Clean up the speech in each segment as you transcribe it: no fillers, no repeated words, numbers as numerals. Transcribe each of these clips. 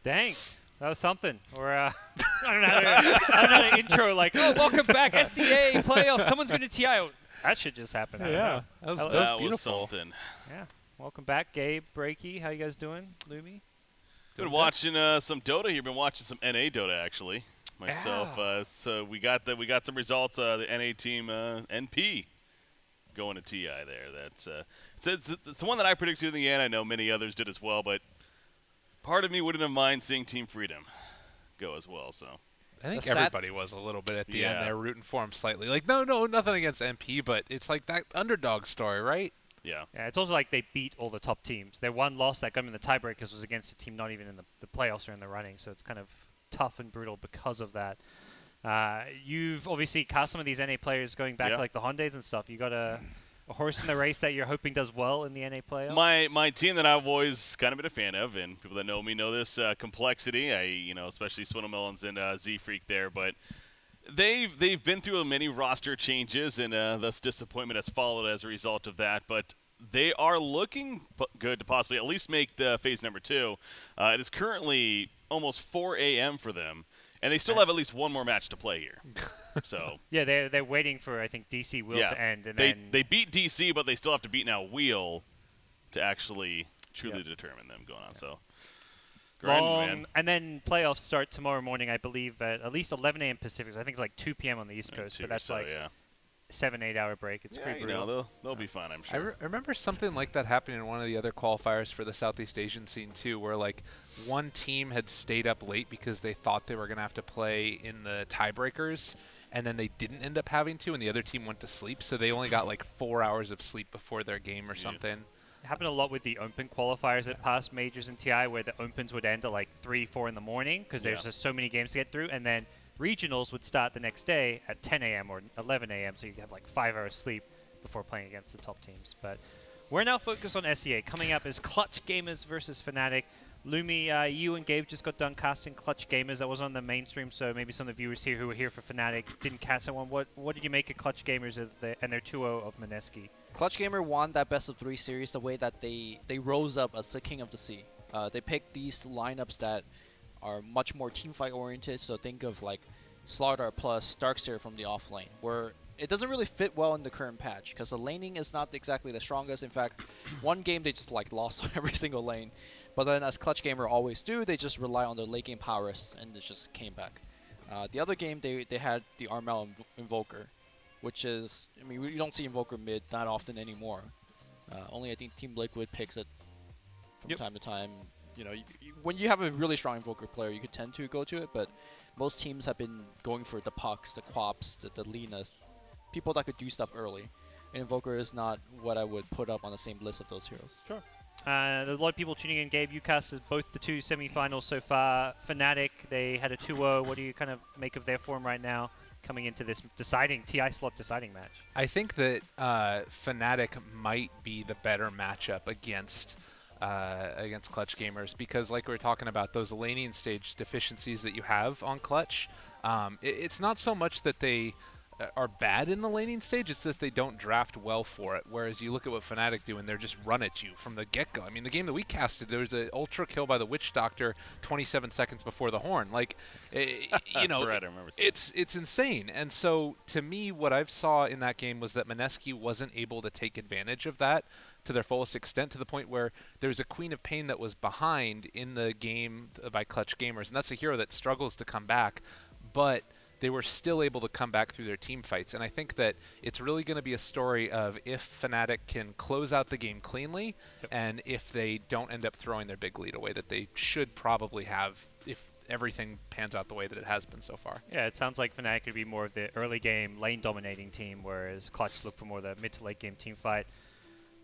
Dang. That was something. Or I don't know how to intro like, oh, welcome back, SCA playoffs. Someone's going to TI. Oh, that should just happen. Yeah, that was beautiful. Was something. Yeah. Welcome back, Gabe, Breaky. How you guys doing? Lumi? Been watching some Dota here. Been watching some NA Dota actually myself. So we got some results. The NA team NP going to TI there. That's it's the one that I predicted in the end. I know many others did as well, but part of me wouldn't have mind seeing Team Freedom go as well. So I think everybody was a little bit at the end there, rooting for him slightly. Like, no, nothing against NP, but it's like that underdog story, right? Yeah. Yeah, it's also like they beat all the top teams. Their one loss that got them in the tiebreakers was against a team not even in the playoffs or in the running, so it's kind of tough and brutal because of that. You've obviously cast some of these NA players going back like the Hondas and stuff. You got a horse in the race that you're hoping does well in the NA playoffs? My team that I've always kind of been a fan of, and people that know me know this, Complexity. Especially Swindlemelons and Z Freak there, but they've been through many roster changes, and thus disappointment has followed as a result of that. But they are looking good to possibly at least make the phase number 2. It is currently almost 4 a.m. for them, and they still have at least one more match to play here. So yeah, they're waiting for, I think, DC Wheel to end, and they beat DC, but they still have to beat now Wheel to actually truly determine them going on. So long, and then playoffs start tomorrow morning, I believe, at least 11 a.m. Pacific. So I think it's like 2 p.m. on the East Coast, but that's 7-8 hour break. It's pretty brutal. They'll be fine, I'm sure. I remember something like that happening in one of the other qualifiers for the Southeast Asian scene too, where like one team had stayed up late because they thought they were going to have to play in the tiebreakers, and then they didn't end up having to, and the other team went to sleep, so they only got like 4 hours of sleep before their game or something. It happened a lot with the open qualifiers at past majors in TI, where the opens would end at like 3, 4 in the morning because there's just so many games to get through, and then regionals would start the next day at 10 a.m. or 11 a.m., so you have like 5 hours sleep before playing against the top teams. But we're now focused on SEA. Coming up is Clutch Gamers versus Fnatic. Lumi, you and Gabe just got done casting Clutch Gamers. That was on the mainstream, so maybe some of the viewers here who were here for Fnatic didn't catch that one. What did you make of Clutch Gamers and their 2-0 of Mineski? Clutch Gamer won that best of 3 series the way that they rose up as the king of the sea. They picked these lineups that are much more teamfight oriented, so think of like Slaughter plus Darkseer from the off lane, where it doesn't really fit well in the current patch because the laning is not exactly the strongest. In fact, one game they just like lost on every single lane, but then as Clutch Gamer always do, they just rely on their late game prowess and it just came back. The other game they had the Armel Invoker, which is, I mean, we don't see Invoker mid that often anymore. Only I think Team Liquid picks it from time to time. You know, when you have a really strong Invoker player, you could tend to go to it, but most teams have been going for the Pucks, the Quaps, the Linas, people that could do stuff early. And Invoker is not what I would put up on the same list of those heroes. Sure. There's a lot of people tuning in. Gabe, you casted both the 2 semifinals so far. Fnatic, they had a 2-0. What do you kind of make of their form right now coming into this TI slot deciding match? I think that Fnatic might be the better matchup against Clutch Gamers, because like we were talking about, those laning stage deficiencies that you have on Clutch, it's not so much that they are bad in the laning stage, it's just they don't draft well for it. Whereas you look at what Fnatic do and they're just run at you from the get-go. I mean, the game that we casted, there was an ultra kill by the Witch Doctor 27 seconds before the horn. Like, you know, right, I remember it's insane. And so to me, what I've saw in that game was that Mineski wasn't able to take advantage of that to their fullest extent, to the point where there's a Queen of Pain that was behind in the game by Clutch Gamers, and that's a hero that struggles to come back, but they were still able to come back through their team fights. And I think that it's really going to be a story of if Fnatic can close out the game cleanly, and if they don't end up throwing their big lead away that they should probably have if everything pans out the way that it has been so far. Yeah, it sounds like Fnatic could be more of the early game lane dominating team, whereas Clutch look for more of the mid to late game team fight.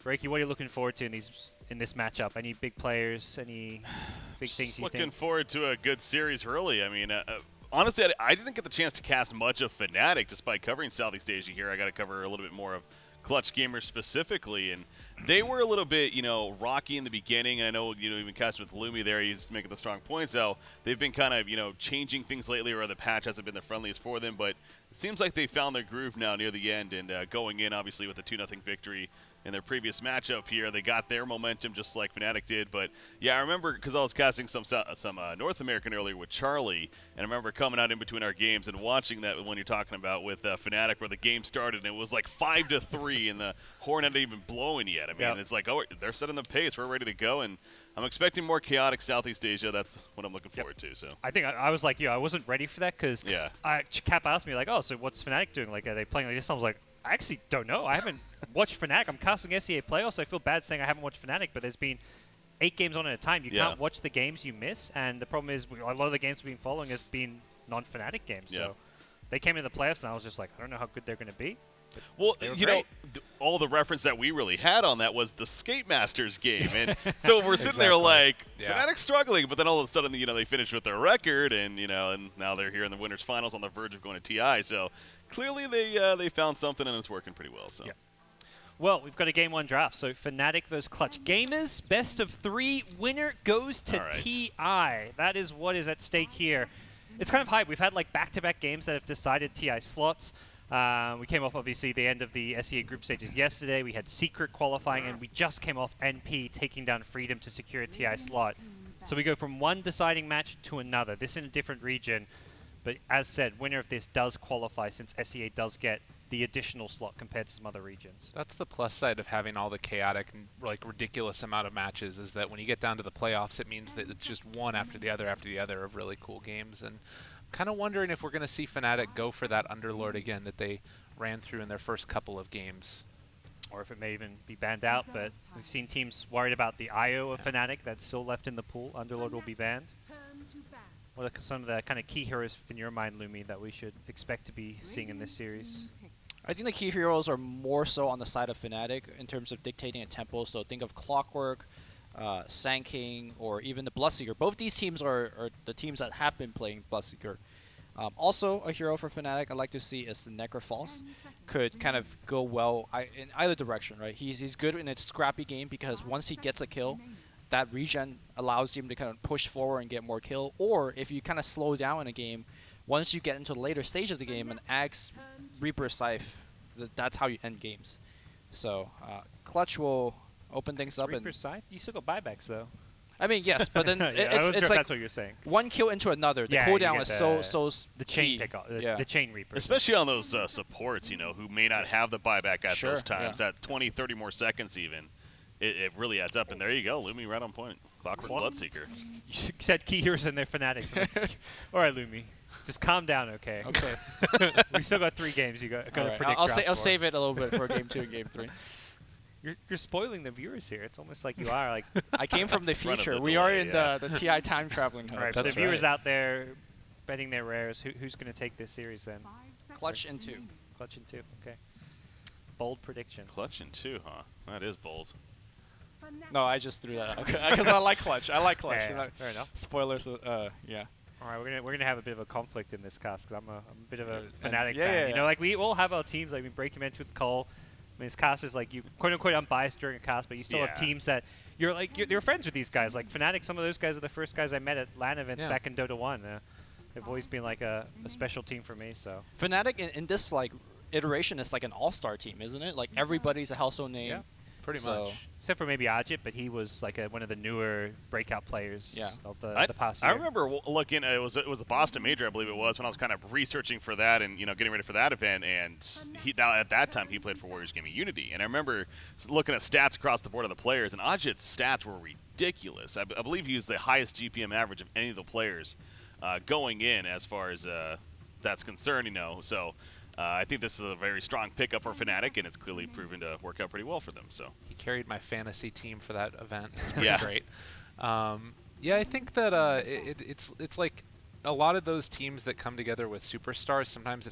Reiki, what are you looking forward to in this matchup? Any big players? Any big things you think? Looking forward to a good series early. I mean, honestly, I didn't get the chance to cast much of Fnatic despite covering Southeast Asia here. I got to cover a little bit more of Clutch Gamers specifically, and they were a little bit, rocky in the beginning. And I know, even casting with Lumi there, he's making the strong points. So they've been kind of, changing things lately, or the patch hasn't been the friendliest for them. But it seems like they found their groove now near the end, and going in, obviously, with a 2-0 victory in their previous matchup here. They got their momentum just like Fnatic did. But yeah, I remember because I was casting some North American earlier with Charlie, and I remember coming out in between our games and watching that when you're talking about with Fnatic, where the game started and it was like 5-3 and the horn hadn't even blown yet. I mean, it's like, oh, they're setting the pace. We're ready to go, and I'm expecting more chaotic Southeast Asia. That's what I'm looking forward to. So I think I was like you. I wasn't ready for that because Cap asked me like, oh, so what's Fnatic doing? Like, are they playing like this? I was like, I actually don't know. I haven't watched Fnatic. I'm casting SEA playoffs. So I feel bad saying I haven't watched Fnatic, but there's been 8 games on at a time. You can't watch the games you miss, and the problem is a lot of the games we've been following has been non-Fnatic games. So they came into the playoffs, and I was just like, I don't know how good they're going to be. Well, you know, all the reference that we really had on that was the Skate Masters game. And so we're sitting there like, Fnatic's struggling, but then all of a sudden, you know, they finished with their record, and, you know, and now they're here in the winners finals on the verge of going to TI. So clearly they found something, and it's working pretty well. So. Well, we've got a Game 1 draft. So Fnatic versus Clutch Gamers, best of 3. Winner goes to TI. That is what is at stake here. It's kind of hype. We've had like back-to-back games that have decided TI slots. We came off, obviously, the end of the SEA group stages yesterday. We had Secret qualifying, and we just came off NP taking down Freedom to secure a TI slot. So we go from one deciding match to another. This in a different region. But as said, winner of this does qualify since SEA does get the additional slot compared to some other regions. That's the plus side of having all the chaotic and like ridiculous amount of matches, is that when you get down to the playoffs, it means that it's just one after the other of really cool games. And kind of wondering if we're going to see Fnatic go for that Underlord again that they ran through in their first couple of games. Or if it may even be banned out, but we've seen teams worried about the IO of Fnatic that's still left in the pool. Underlord will be banned. What are some of the kind of key heroes in your mind, Lumi, that we should expect to be seeing in this series? I think the key heroes are more so on the side of Fnatic in terms of dictating a tempo. So think of Clockwork, Sand King, or even the Bloodseeker. Both these teams are the teams that have been playing Bloodseeker. Also, a hero for Fnatic I'd like to see is the Necrophos. Could kind of go well in either direction, right? He's good in its scrappy game because once he gets a kill, that regen allows him to kind of push forward and get more kill. Or if you kind of slow down in a game, once you get into the later stage of the game, an Axe, Reaper, Scythe, that's how you end games. So Clutch will open things up. Reaper, Scythe? You still got buybacks, though. I mean, yes, but then it's like that's what you're saying. One kill into another. The cooldown is so the key. chain pickup, the chain Reaper. Especially on those supports, you know, who may not have the buyback at those times. At 20, 30 more seconds even. It really adds up, and there you go, Lumi right on point. Clockwork Bloodseeker. You said key heroes and they're Fanatics. All right, Lumi, just calm down, okay? Okay. We still got 3 games. You got to predict. I'll save it a little bit for game 2 and game 3. You're spoiling the viewers here. It's almost like you are. Like I came from the future. We are in the TI time traveling hub. All right, for the viewers out there betting their rares, who's going to take this series then? Clutch in 2. Clutch in 2. Okay. Bold prediction. Clutch in 2, huh? That is bold. No, I just threw that out because I like Clutch. I like Clutch. Yeah, fair enough. Spoilers. Yeah. All right, we're gonna have a bit of a conflict in this cast because I'm a bit of a Fnatic fan. You know, like we all have our teams. Like we break him into with Cole. I mean, this cast is like you quote unquote unbiased during a cast, but you still have teams that you're friends with these guys. Like Fnatic, some of those guys are the first guys I met at LAN events back in Dota 1. They've always been like a special team for me. So Fnatic in this like iteration is like an all-star team, isn't it? Like everybody's a household name. Yeah. Pretty much. Except for maybe Ajit, but he was like one of the newer breakout players of the past year. I remember looking, it was the Boston Major, I believe it was, when I was kind of researching for that and, you know, getting ready for that event. And at that time, he played for Warriors Gaming Unity. And I remember looking at stats across the board of the players, and Ajit's stats were ridiculous. I believe he was the highest GPM average of any of the players going in as far as that's concerned, you know. So I think this is a very strong pickup for Fnatic, and it's clearly proven to work out pretty well for them. So he carried my fantasy team for that event. It's pretty great. Yeah, I think that it's like a lot of those teams that come together with superstars. Sometimes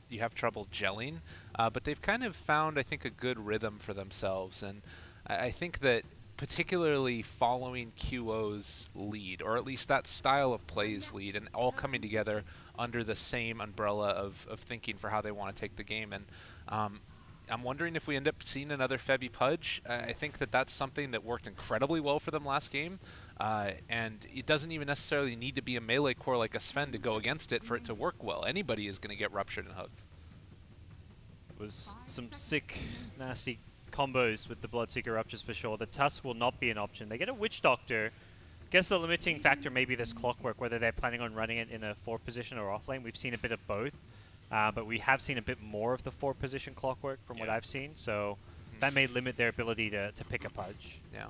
you have trouble gelling, but they've kind of found, I think, a good rhythm for themselves, and I think that particularly following QO's lead, or at least that style of play's lead, and all coming together under the same umbrella of thinking for how they want to take the game. And I'm wondering if we end up seeing another Febby Pudge. I think that that's something that worked incredibly well for them last game, and it doesn't even necessarily need to be a melee core like a Sven to go against it for it to work well. Anybody is going to get ruptured and hugged. It was some sick, nasty combos with the Bloodseeker Ruptures for sure. The Tusk will not be an option. They get a Witch Doctor. Guess the limiting factor may be this Clockwork, whether they're planning on running it in a 4 position or offlane. We've seen a bit of both, but we have seen a bit more of the 4 position Clockwork from what I've seen, so that may limit their ability to pick a Pudge. Yeah.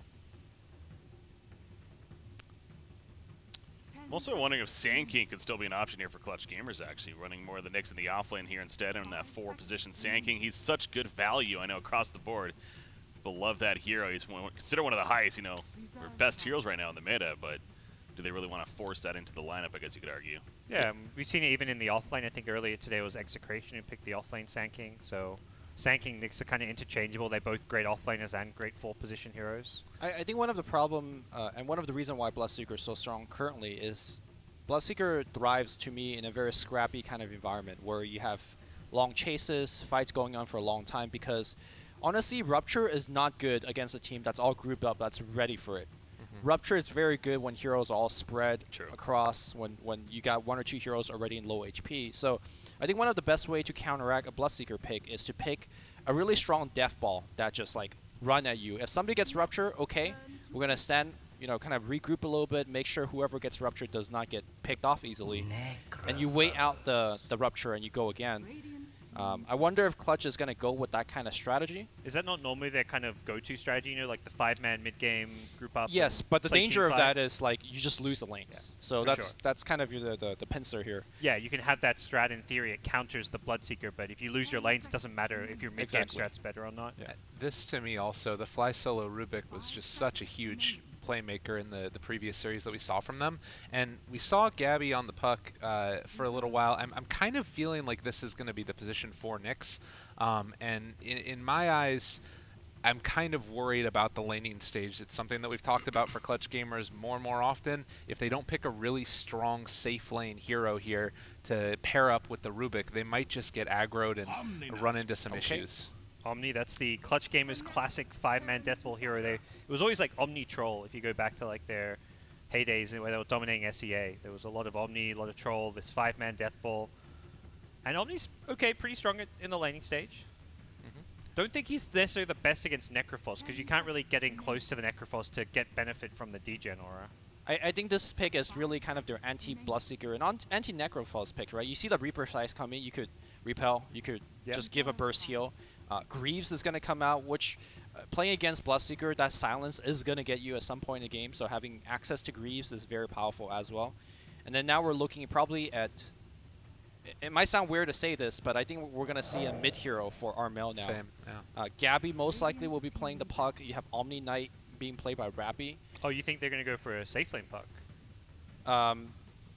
I'm also wondering if Sand King could still be an option here for Clutch Gamers, actually, running more of the Nyx in the offlane here instead in that 4 position Sand King. He's such good value, I know, across the board. People love that hero. He's considered one of the highest, or best heroes right now in the meta, but do they really want to force that into the lineup, I guess you could argue. Yeah, we've seen it even in the offlane. I think earlier today was Execration who picked the offlane Sand King, so Sand King, Nyx are kind of interchangeable. They're both great offlaners and great 4 position heroes. I think one of the problem, and one of the reasons why Bloodseeker is so strong currently is Bloodseeker thrives, to me, in a very scrappy kind of environment where you have long chases, fights going on for a long time, because honestly, Rupture is not good against a team that's all grouped up, that's ready for it. Rupture is very good when heroes are all spread across, when you got 1 or 2 heroes already in low HP. So I think one of the best way to counteract a Bloodseeker pick is to pick a really strong death ball that just like run at you. If somebody gets Rupture, okay, we're going to stand, kind of regroup a little bit, make sure whoever gets Rupture does not get picked off easily. And you wait out the Rupture and you go again. I wonder if Clutch is going to go with that kind of strategy. Is that not normally their kind of go-to strategy, like the 5-man mid-game group up? Yes, but the danger of that is like you just lose the lanes. Yeah, so that's kind of the pincer here. Yeah, you can have that strat in theory. It counters the Bloodseeker, but if you lose your lanes, it doesn't matter if your mid-game strat's better or not. Yeah. This, to me, also, the Fly Solo Rubik was just such a huge playmaker in the previous series that we saw from them, and we saw Gabby on the puck for a little while. I'm kind of feeling like this is going to be the position for Nyx, and in my eyes, I'm kind of worried about the laning stage. It's something that we've talked about for Clutch Gamers more and more often. If they don't pick a really strong safe lane hero here to pair up with the Rubik, they might just get aggroed and run into some issues. Omni, that's the Clutch Gamers classic 5-man Deathball hero. It was always like Omni Troll if you go back to like their heydays where they were dominating SEA. There was a lot of Omni, a lot of Troll, this 5-man Deathball. And Omni's pretty strong in the laning stage. Don't think he's necessarily the best against Necrophos because you can't really get in close to the Necrophos to get benefit from the degen aura. I think this pick is really kind of their anti-Bloodseeker and anti-Necrophos pick, right? You see the Reaper Slice coming, you could repel, you could just give a burst heal. Greaves is going to come out, which playing against Bloodseeker, that silence is going to get you at some point in the game, so having access to Greaves is very powerful as well. And then now we're looking probably at, it might sound weird to say this, but I think we're going to see a mid-hero for Armel now. Same, yeah. Gabby most likely will be playing the puck. You have Omni Knight being played by Rappy. Oh, you think they're going to go for a safe lane puck?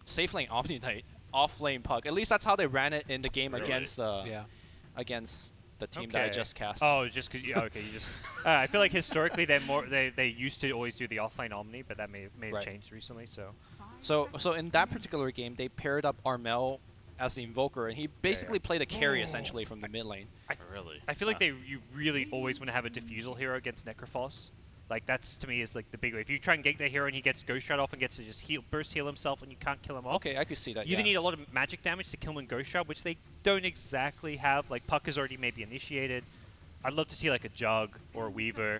Safe lane Omni Knight, off lane puck. At least that's how they ran it in the game against against the team that I just cast. Oh, just because okay, you just. I feel like historically they used to always do the offlane Omni, but that may have changed recently. So in that particular game, they paired up Armel as the Invoker, and he basically played a carry essentially from the mid lane. I feel like you really always want to have a Diffusal hero against Necrophos. Like that's to me is like the big way. If you try and get the hero and he gets Ghost Shroud off and gets to just burst heal himself and you can't kill him off. Okay, I could see that. You either need a lot of magic damage to kill him in Ghost Shroud, which they don't exactly have. Like Puck is already maybe initiated. I'd love to see like a Jug or a Weaver.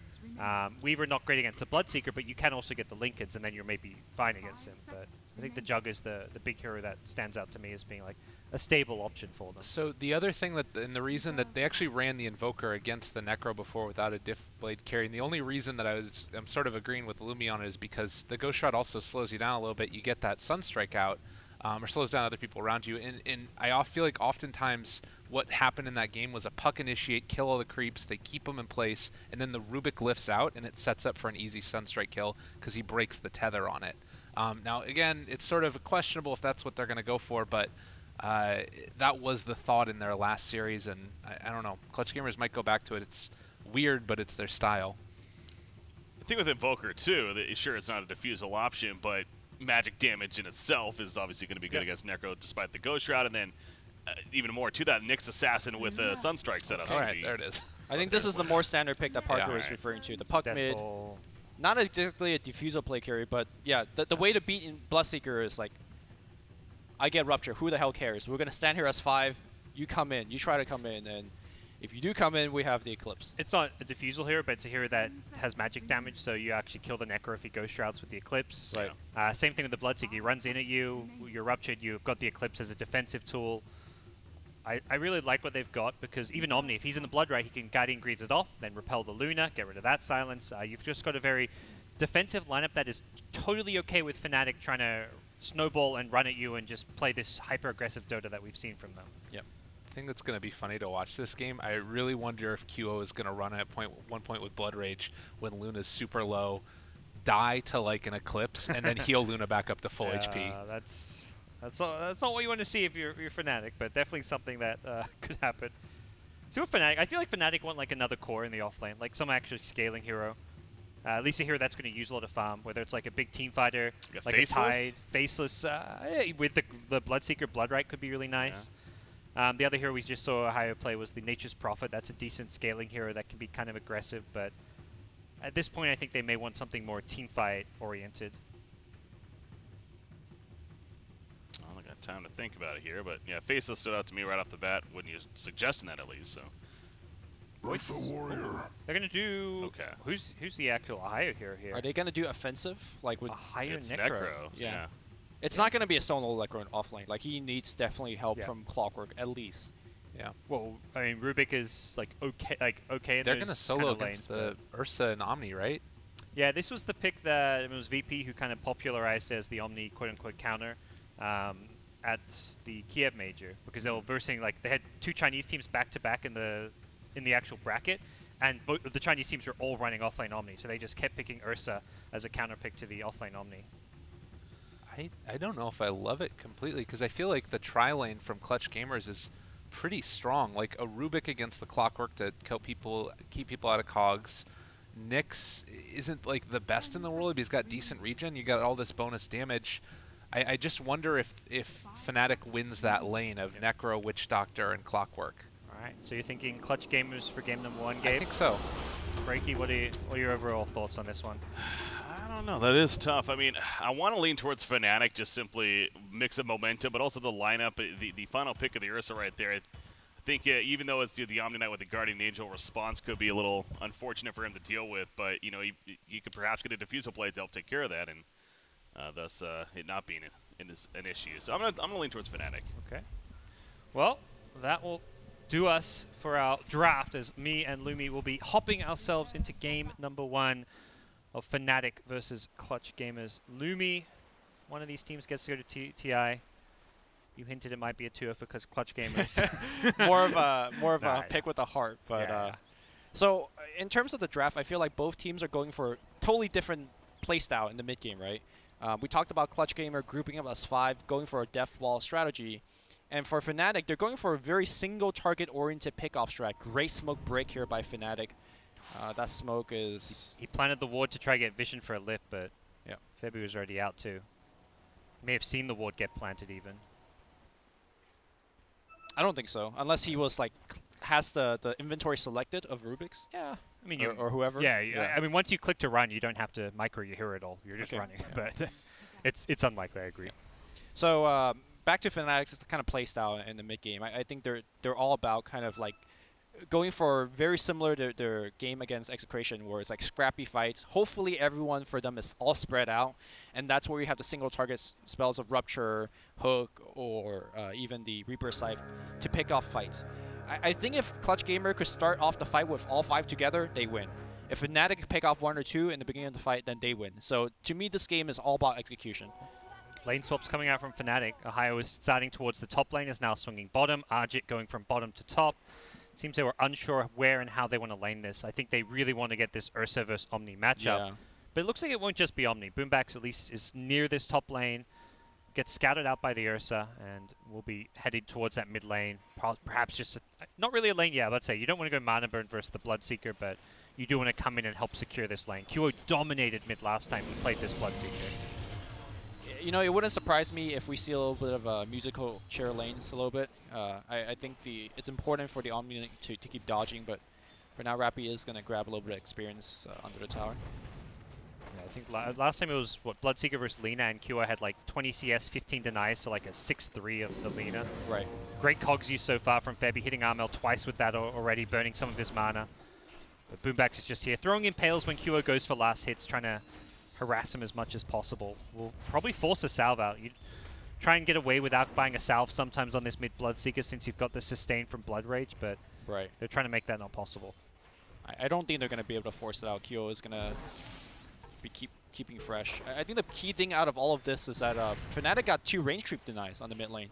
Weaver not great against the Bloodseeker, but you can also get the Linkeds and then you're maybe fine against him. But I think the Jug is the big hero that stands out to me as being like a stable option for them. So the other thing and the reason that they actually ran the Invoker against the Necro before without a Diff Blade carry, and the only reason that I'm sort of agreeing with Lumi on it is because the Ghost Shroud also slows you down a little bit. You get that Sunstrike out, or slows down other people around you, and I feel like oftentimes what happened in that game was a puck initiate, kill all the creeps, they keep them in place, and then the Rubik lifts out and it sets up for an easy Sunstrike kill because he breaks the tether on it. Now again, it's sort of questionable if that's what they're going to go for, but that was the thought in their last series, and I don't know. Clutch Gamers might go back to it. It's weird, but it's their style. The thing with Invoker, too, sure, it's not a diffusal option, but magic damage in itself is obviously going to be good against Necro despite the Ghost Shroud, and then even more to that, Nyx Assassin with a Sunstrike setup. All right, there it is. I think this is the more standard pick that Parker is referring to. The puck mid. Not exactly a diffusal play carry, but yeah, the way to beat in Bloodseeker is like, I get Rupture. Who the hell cares? We're going to stand here as 5. You come in. You try to come in. And if you do come in, we have the Eclipse. It's not a Diffusal hero, but it's a hero that has magic damage, so you actually kill the Necro if he Ghost Shrouds with the Eclipse. Right. Same thing with the Bloodseeker. He runs in at you, you're Ruptured, you've got the Eclipse as a defensive tool. I really like what they've got, because even Omni, if he's in the Blood Right, he can Guardian Greaves it off, then repel the Luna, get rid of that silence. You've just got a very defensive lineup that is totally okay with Fnatic trying to snowball and run at you and just play this hyper-aggressive Dota that we've seen from them. Yep. I think that's going to be funny to watch this game. I really wonder if QO is going to run at one point with Blood Rage when Luna's super low, die to like an Eclipse, and then heal Luna back up to full HP. That's not what you want to see if you're Fnatic, but definitely something that could happen. So with Fnatic, I feel like Fnatic want like another core in the offlane, like some actually scaling hero. At least a hero that's going to use a lot of farm, whether it's like a big team fighter, like Faceless? a Tide, Faceless, with the Bloodseeker, Bloodright could be really nice. Yeah. The other hero we just saw a higher play was the Nature's Prophet. That's a decent scaling hero that can be kind of aggressive, but at this point I think they may want something more team fight oriented. I got time to think about it here, but yeah, Faceless stood out to me right off the bat when you're suggesting that at least. So. That's the warrior. They're gonna do. Okay. Who's the actual higher hero here? Are they gonna do offensive like with a higher It's Necro? Necro. Yeah. It's not gonna be a Stone Old Necro in offlane. Like he needs definitely help from Clockwork at least. Yeah. Well, I mean, Rubik is like okay. They're gonna solo against the Ursa and Omni, right? Yeah, this was the pick that it was VP who kind of popularized as the Omni quote-unquote counter at the Kiev Major, because they were versing like they had two Chinese teams back to back in the actual bracket, and both of the Chinese teams were all running offlane Omni, so they just kept picking Ursa as a counter pick to the offlane Omni. I don't know if I love it completely, because I feel like the tri-lane from Clutch Gamers is pretty strong. Like a Rubik against the Clockwork to keep people out of cogs. Nyx isn't like the best in the world, but he's got decent regen. You got all this bonus damage. I just wonder if Fnatic wins that lane of Necro, Witch Doctor, and Clockwork. All right, so you're thinking Clutch Gamers for game number 1, Gabe? I think so. Breaky, what are your overall thoughts on this one? I don't know. That is tough. I mean, I want to lean towards Fnatic, just simply mix of momentum, but also the lineup, the final pick of the Ursa right there. I think even though it's the Omni Knight with the Guardian Angel response could be a little unfortunate for him to deal with, but you know, you could perhaps get a Diffusal play to help take care of that, and thus it not being an issue. So I'm gonna lean towards Fnatic. Okay. Well, that will do us for our draft, as me and Lumi will be hopping ourselves into game number 1 of Fnatic versus Clutch Gamers. Lumi, one of these teams gets to go to TI. You hinted it might be a 2 because Clutch Gamers. more of a pick with a heart, but so in terms of the draft, I feel like both teams are going for totally different playstyle in the mid game, right? We talked about Clutch Gamer grouping up as 5, going for a death wall strategy. And for Fnatic, they're going for a very single target oriented pickoff strat. Great smoke break here by Fnatic. That smoke is... He planted the ward to try to get vision for a lift, but yeah, Febu was already out too. May have seen the ward get planted even. I don't think so, unless he was like has the inventory selected of Rubik's. Yeah, I mean or whoever. Yeah, I mean once you click to run, you don't have to micro your hero at all. You're just running, but it's unlikely. I agree. So back to Fnatic's kind of play style in the mid game. I think they're all about kind of like going for very similar to their game against Execration, where it's like scrappy fights. Hopefully everyone for them is all spread out, and that's where you have the single target spells of Rupture, Hook, or even the Reaper Scythe to pick off fights. I think if Clutch Gamer could start off the fight with all 5 together, they win. If Fnatic could pick off 1 or 2 in the beginning of the fight, then they win. So to me, this game is all about execution. Lane swaps coming out from Fnatic. Ohio is starting towards the top lane, is now swinging bottom. Arjit going from bottom to top. Seems they were unsure where and how they want to lane this. I think they really want to get this Ursa versus Omni matchup. Yeah. But it looks like it won't just be Omni. Boombax at least is near this top lane, gets scouted out by the Ursa, and will be headed towards that mid lane. Perhaps just not really a lane, yeah, let's say. You don't want to go Mana Burn versus the Bloodseeker, but you do want to come in and help secure this lane. QO dominated mid last time he played this Bloodseeker. You know, it wouldn't surprise me if we see a little bit of a musical chair lanes a little bit. I think it's important for the Omni to keep dodging, but for now, Rappy is going to grab a little bit of experience under the tower. Yeah, I think last time it was, what, Bloodseeker versus Lina, and Kyo had like 20 CS, 15 denies, so like a 6-3 of the Lina. Right. Great cogs use so far from Febby, hitting Armel twice with that already, burning some of his mana. But Boombax is just here, throwing in Pales when Kyo goes for last hits, trying to harass him as much as possible. Will probably force a salve out. You try and get away without buying a salve sometimes on this mid Bloodseeker since you've got the sustain from Blood Rage, but they're trying to make that not possible. I don't think they're going to be able to force it out. Kyo is going to be keeping fresh. I think the key thing out of all of this is that Fnatic got 2 range creep denies on the mid lane.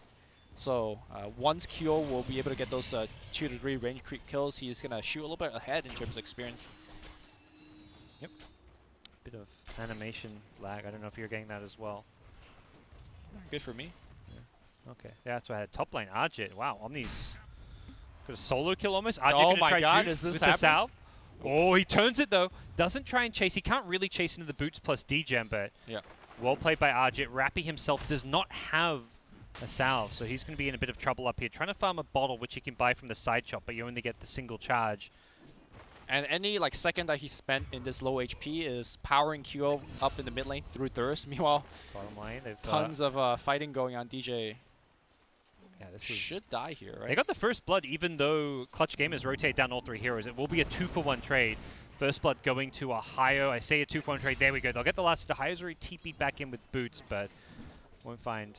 So once Kyo will be able to get those 2 to 3 range creep kills, he's going to shoot a little bit ahead in terms of experience. Yep. Bit of animation lag. I don't know if you're getting that as well. Good for me. Yeah. Okay. Yeah, that's what I had. Top lane, Arjit. Wow, Omni's got a solo kill almost. Arjit Oh gonna my try god, juke is this with the happening? salve. Oh, he turns it though. Doesn't try and chase. He can't really chase into the boots plus degen, but yeah. Well played by Arjit. Rappy himself does not have a salve, so he's going to be in a bit of trouble up here. Trying to farm a bottle, which he can buy from the side shop, but you only get the single charge. And any like second that he spent in this low HP is powering Kyo up in the mid lane through Thirst. Meanwhile, Bottom lane, they've tons of fighting going on. DJ yeah, this should die here, right? They got the first blood, even though Clutch Gamers rotate down all 3 heroes. It will be a 2-for-1 trade. First blood going to Ohio. I say a 2-for-1 trade. There we go. They'll get the last. Ohio's already TP'd back in with boots, but won't find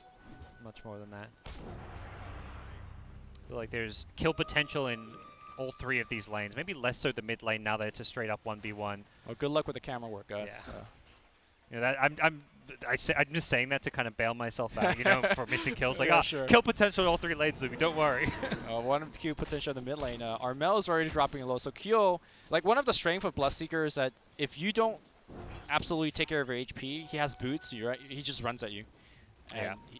much more than that. I feel like there's kill potential in all 3 of these lanes. Maybe less so the mid lane now that it's a straight up 1v1. Well, good luck with the camera work, guys. Yeah. You know, that I'm just saying that to kind of bail myself out, you know, for missing kills. Like, yeah, sure. Kill potential in all 3 lanes, Luby, don't worry. One of the Q potential in the mid lane. Armel is already dropping low. So Kyo, like one of the strength of Bloodseeker is that if you don't absolutely take care of your HP, he has boots, he just runs at you. And Yeah.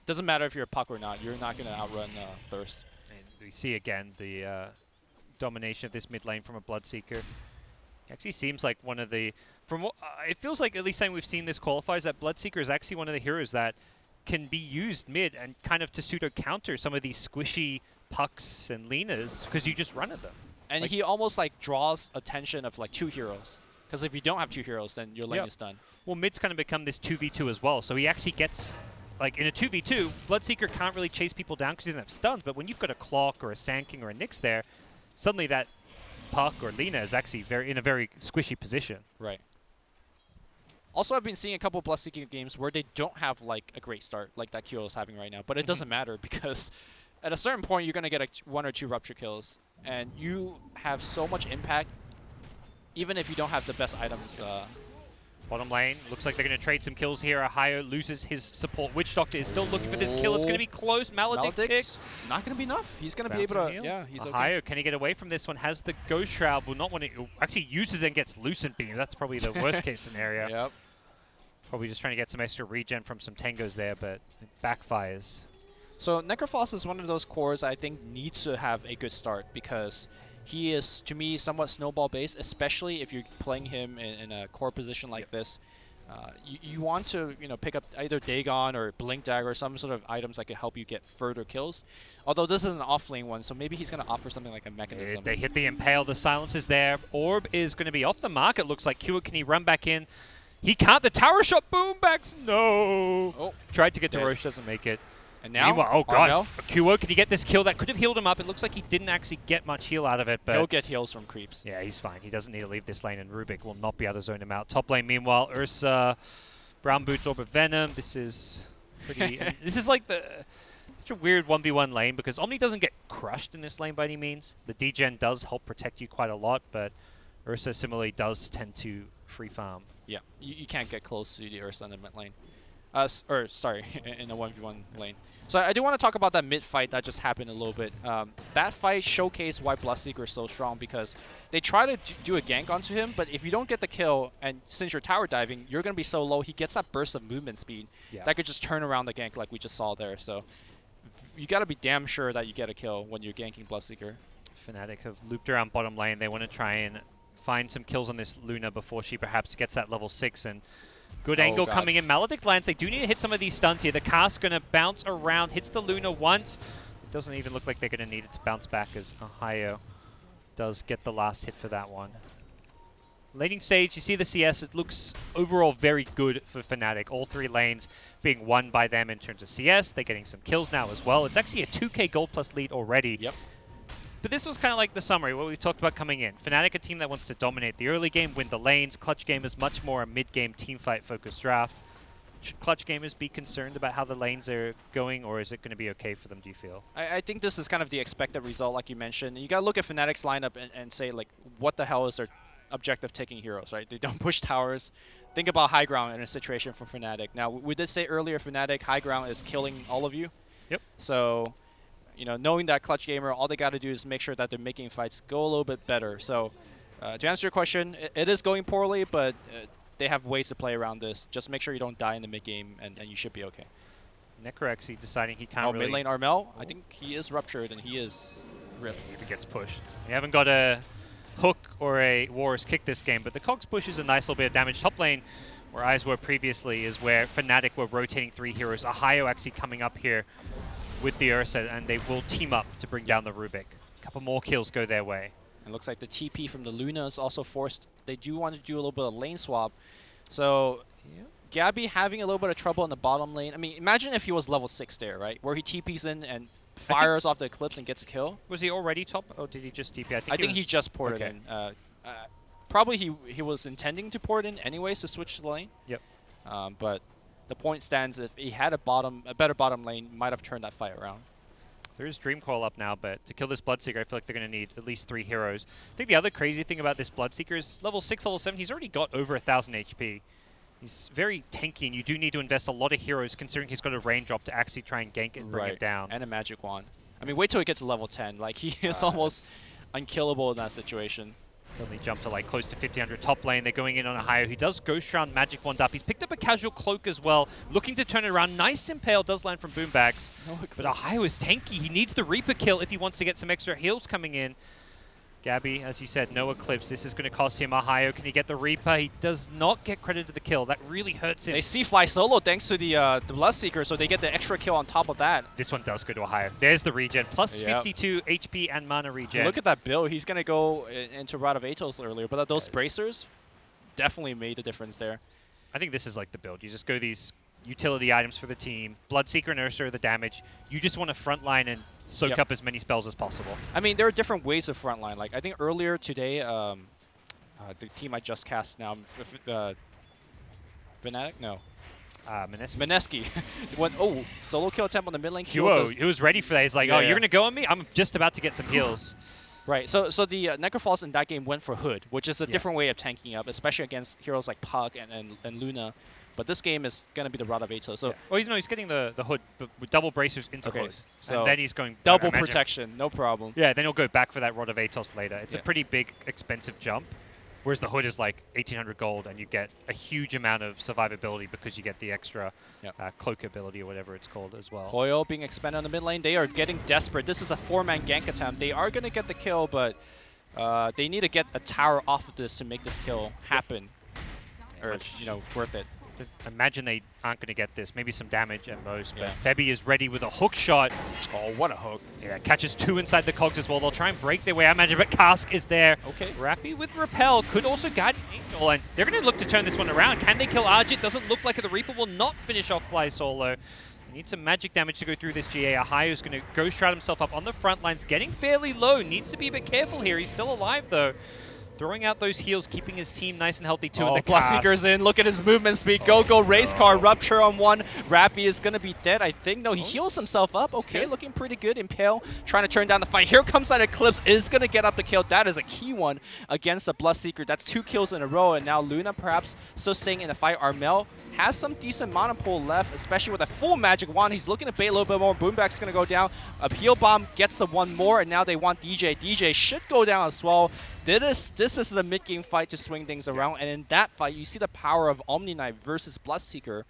Doesn't matter if you're a puck or not, you're not going to outrun Thirst. And we see again the domination of this mid lane from a Bloodseeker. Actually seems like one of the, from what it feels like, at least time we've seen this qualifies, that Bloodseeker is actually one of the heroes that can be used mid and kind of to pseudo counter some of these squishy pucks and Linas because you just run at them. And like he almost like draws attention of like 2 heroes. Because if you don't have 2 heroes, then your lane is done. Well, mid's kind of become this 2v2 as well, so he actually gets, like in a 2v2, Bloodseeker can't really chase people down because he doesn't have stuns, but when you've got a Clock or a Sand King or a Nyx there, suddenly that Puck or Lina is actually in a very squishy position. Right. Also, I've been seeing a couple of Bloodseeker games where they don't have like a great start like that Kyo is having right now, but it doesn't matter because at a certain point you're going to get 1 or 2 rupture kills, and you have so much impact even if you don't have the best items. Bottom lane, looks like they're going to trade some kills here. Ohio loses his support. Witch Doctor is still looking for this kill. It's going to be close. Maledict tick. Not going to be enough. He's going to be able to, yeah, he's Ohio, okay. can he get away from this one? Has the Ghost Shroud, will not want to, actually uses and gets Lucent Beam. That's probably the worst case scenario. Yep. Probably just trying to get some extra regen from some Tangos there, but it backfires. So Necrophos is one of those cores I think needs to have a good start because he is, to me, somewhat snowball-based, especially if you're playing him in a core position like this. You want to, pick up either Dagon or Blink Dagger or some sort of items that can help you get further kills. Although this is an off-lane one, so maybe he's going to offer something like a mechanism. They hit the Impale. The silence is there. Orb is going to be off the mark, it looks like. Q, can he run back in? He can't. The tower shot. Boombacks. No. Oh, tried to get to Roche, doesn't make it. And now, meanwhile, oh god, QO, can he get this kill? That could have healed him up. It looks like he didn't actually get much heal out of it, but he'll get heals from creeps. Yeah, he's fine. He doesn't need to leave this lane, and Rubik will not be able to zone him out. Top lane, meanwhile, Ursa, Brown Boots, Orb of Venom. This is pretty. This is like such a weird 1v1 lane because Omni doesn't get crushed in this lane by any means. The degen does help protect you quite a lot, but Ursa similarly does tend to free farm. Yeah, you can't get close to the Ursa in the mid lane. Sorry, in a 1v1 lane. So I do want to talk about that mid fight that just happened a little bit. That fight showcased why Bloodseeker is so strong because they try to do a gank onto him, but if you don't get the kill, and since you're tower diving, you're going to be so low, he gets that burst of movement speed that could just turn around the gank like we just saw there. So you got to be damn sure that you get a kill when you're ganking Bloodseeker. Fnatic have looped around bottom lane. They want to try and find some kills on this Luna before she perhaps gets that level 6, and good angle coming in. Maledict lands. They do need to hit some of these stuns here. The cast's going to bounce around, hits the Luna once. It doesn't even look like they're going to need it to bounce back as Ohio does get the last hit for that one. Laning stage, you see the CS, it looks overall very good for Fnatic. All 3 lanes being won by them in terms of CS. They're getting some kills now as well. It's actually a 2k gold plus lead already. Yep. But this was kind of like the summary, what we talked about coming in. Fnatic, a team that wants to dominate the early game, win the lanes. Clutch game is much more a mid-game teamfight focused draft. Should Clutch gamers be concerned about how the lanes are going, or is it going to be okay for them, do you feel? I think this is kind of the expected result, like you mentioned. You got to look at Fnatic's lineup and say, like, what the hell is their objective taking heroes, right? They don't push towers. Think about high ground in a situation for Fnatic. Now, we did say earlier, Fnatic high ground is killing all of you. Yep. So, you know, knowing that Clutch gamer, all they got to do is make sure that they're making fights go a little bit better. So, to answer your question, it is going poorly, but they have ways to play around this. Just make sure you don't die in the mid game, and you should be okay. Necrexy deciding he can't really... mid lane Armel, I think he is ruptured and he is ripped. If he gets pushed. We haven't got a hook or a Warriors kick this game, but the Cogs push is a nice little bit of damage. Top lane, where eyes were previously, is where Fnatic were rotating 3 heroes. Ohio actually coming up here with the Ursa, and they will team up to bring down the Rubik. A couple more kills go their way. It looks like the TP from the Luna is also forced. They do want to do a little bit of lane swap. So, Gabby having a little bit of trouble in the bottom lane. I mean, imagine if he was level 6 there, right? Where he TPs in and fires off the Eclipse and gets a kill. Was he already top, or did he just TP? I think he just ported in. Probably he was intending to port in anyways to switch to the lane. Yep. But the point stands, if he had a better bottom lane, might have turned that fight around. There is Dreamcoil up now, but to kill this Bloodseeker, I feel like they're going to need at least 3 heroes. I think the other crazy thing about this Bloodseeker is level 6, level 7, he's already got over 1,000 HP. He's very tanky, and you do need to invest a lot of heroes, considering he's got a raindrop to actually try and gank it and bring it down. And a magic wand. I mean, wait till he gets to level 10. Like, he is almost unkillable in that situation. Suddenly jump to like close to 1500 top lane. They're going in on Ohio. He does Ghost Shroud Magic Wand up. He's picked up a casual cloak as well, looking to turn it around. Nice Impale does land from Boombacks. But Ohio is tanky. He needs the Reaper kill if he wants to get some extra heals coming in. Gabby, as you said, no Eclipse. This is going to cost him. Ohio, can he get the Reaper? He does not get credit to the kill. That really hurts him. They see Fly solo thanks to the Bloodseeker, so they get the extra kill on top of that. This one does go to Ohio. There's the regen. Plus 52 HP and mana regen. Look at that build. He's going to go into Rod of Atos earlier, but those bracers definitely made the difference there. I think this is like the build. You just go these utility items for the team. Bloodseeker and Ursa are the damage. You just want to frontline and soak up as many spells as possible. I mean, there are different ways of frontline. Like, I think earlier today, the team I just cast now, Fnatic? No. Mineski. Solo kill attempt on the mid lane. He was ready for that. He's like, oh, you're going to go on me? I'm just about to get some heals. Right. So the Necrophos in that game went for Hood, which is a different way of tanking up, especially against heroes like Puck and Luna. But this game is going to be the Rod of Atos. So well, he's getting the Hood with double bracers into Hood. So and then he's going double protection, no problem. Yeah, then he'll go back for that Rod of Atos later. It's a pretty big, expensive jump. Whereas the Hood is like 1,800 gold, and you get a huge amount of survivability because you get the extra cloak ability or whatever it's called as well. Coil being expended on the mid lane. They are getting desperate. This is a 4-man gank attempt. They are going to get the kill, but they need to get a tower off of this to make this kill happen. Or, worth it. Imagine they aren't going to get this. Maybe some damage at most. But Febby is ready with a hook shot. Oh, what a hook. Yeah, catches 2 inside the cogs as well. They'll try and break their way out. Imagine, but Cask is there. Okay. Rappy with Repel. Could also guide Angel. And they're going to look to turn this one around. Can they kill Arjit? Doesn't look like it. The Reaper will not finish off Fly Solo. They need some magic damage to go through this GA. Ahayo's going to Ghost Shroud himself up on the front lines. Getting fairly low. Needs to be a bit careful here. He's still alive, though. Throwing out those heals, keeping his team nice and healthy too. Oh, Bloodseeker's in. Look at his movement speed. Go, race car, rupture on one. Rappy is going to be dead, I think. No, he heals himself up. Okay, looking pretty good. Impale trying to turn down the fight. Here comes that Eclipse. Is going to get up the kill. That is a key one against the Bloodseeker. That's 2 kills in a row. And now Luna perhaps still staying in the fight. Armel has some decent mana pool left, especially with a full magic wand. He's looking to bait a little bit more. Boomback's going to go down. A heal bomb gets the one more, and now they want DJ. DJ should go down as well. This is a mid-game fight to swing things around, and in that fight, you see the power of Omni Knight versus Bloodseeker.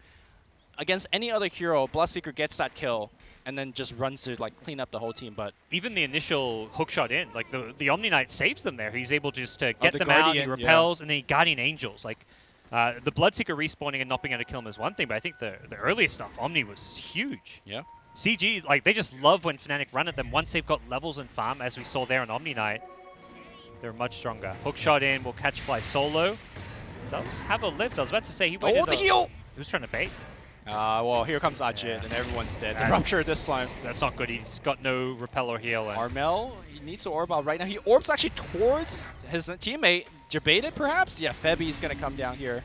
Against any other hero, Bloodseeker gets that kill, and then just runs to clean up the whole team. But even the initial hookshot in, the Omni Knight saves them there. He's able just to get them out, he repels, and then he Guardian Angels. The Bloodseeker respawning and not being able to kill him is one thing, but I think the earlier stuff, Omni was huge. Yeah. CG, they just love when Fnatic run at them once they've got levels and farm, as we saw there on Omni Knight. They're much stronger. Hook shot in, will catch Fly solo. Does have a lift. I was about to say he waited. Oh, the heal! He was trying to bait. Well, here comes Ajit, and everyone's dead. The Rupture this slime. That's not good. He's got no repel or heal. Armel, he needs to orb out right now. He orbs actually towards his teammate. Jebaited, perhaps? Yeah, Febi's going to come down here.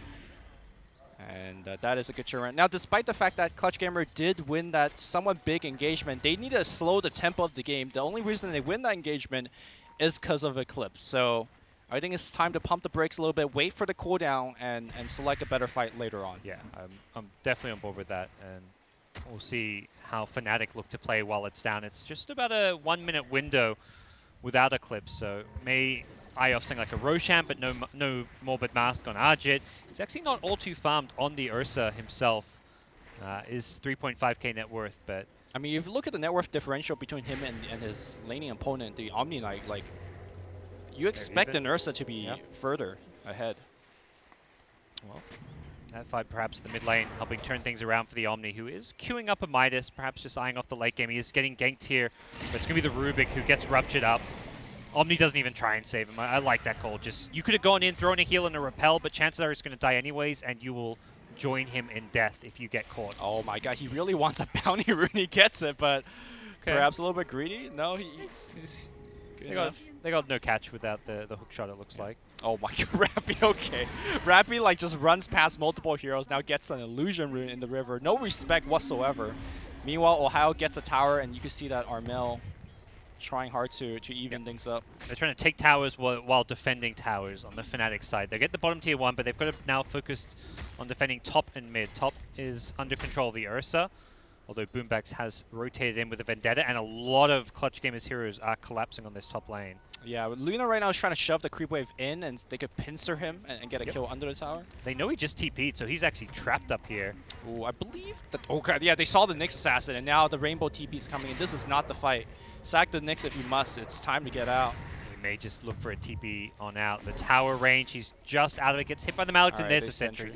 And that is a good turn. Now, despite the fact that Clutch Gamer did win that somewhat big engagement, they need to slow the tempo of the game. The only reason they win that engagement is because of Eclipse. So I think it's time to pump the brakes a little bit, wait for the cooldown, and select a better fight later on. Yeah, I'm definitely on board with that. And we'll see how Fnatic look to play while it's down. It's just about a 1 minute window without Eclipse, so may eye off something like a Roshan, but no Morbid Mask on Ajit. He's actually not all too farmed on the Ursa himself. Is 3.5k net worth, but I mean, if you look at the net worth differential between him and his laning opponent, the Omni Knight, like, you expect an Ursa to be further ahead. Well, that fight perhaps the mid lane helping turn things around for the Omni, who is queuing up a Midas, perhaps just eyeing off the late game. He is getting ganked here, but it's going to be the Rubik who gets ruptured up. Omni doesn't even try and save him. I like that call. Just, you could have gone in, thrown a heal and a repel, but chances are he's going to die anyways, and you will join him in death if you get caught. Oh my god, he really wants a bounty rune. He gets it, but perhaps a little bit greedy? No, he's good enough. They got no catch without the hook shot, it looks like. Oh my god, Rappy, okay. Rappy like just runs past multiple heroes, now gets an illusion rune in the river. No respect whatsoever. Meanwhile, Ohio gets a tower, and you can see that Armel trying hard to even things up. They're trying to take towers while defending towers on the Fnatic side. They get the bottom tier 1, but they've got to now focus on defending top and mid. Top is under control of the Ursa, although Boombax has rotated in with a Vendetta, and a lot of Clutch Gamers heroes are collapsing on this top lane. Yeah, Luna right now is trying to shove the creep wave in, and they could pincer him and get a kill under the tower. They know he just TP'd, so he's actually trapped up here. Ooh, I believe that... Oh god, yeah, they saw the Nyx assassin, and now the Rainbow TP's coming in. This is not the fight. Sack the Nyx if you must. It's time to get out. He may just look for a TP on out. The tower range, he's just out of it, gets hit by the Malekton. Right, there's a sentry.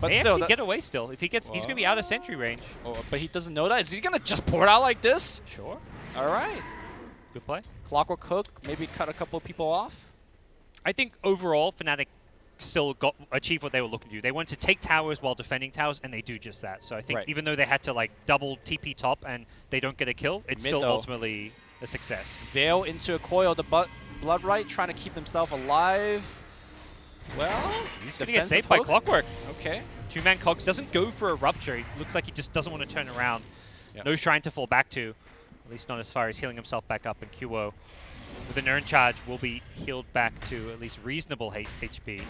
But they still, actually get away still. If he gets, he's going to be out of sentry range. Oh, but he doesn't know that. Is he going to just pour it out like this? Sure. All right. Good play. Clockwork Hook, maybe cut a couple of people off. I think overall, Fnatic still achieved what they were looking to do. They wanted to take towers while defending towers, and they do just that. So I think even though they had to like double TP top and they don't get a kill, it's still ultimately a success. Veil into a coil, the Bloodright trying to keep himself alive. Well, he's going to get saved by Clockwork. Okay. Two-man Cogs doesn't go for a rupture. He looks like he just doesn't want to turn around. No shrine to fall back to. At least not as far as healing himself back up, and QO with an Urn Charge will be healed back to at least reasonable HP.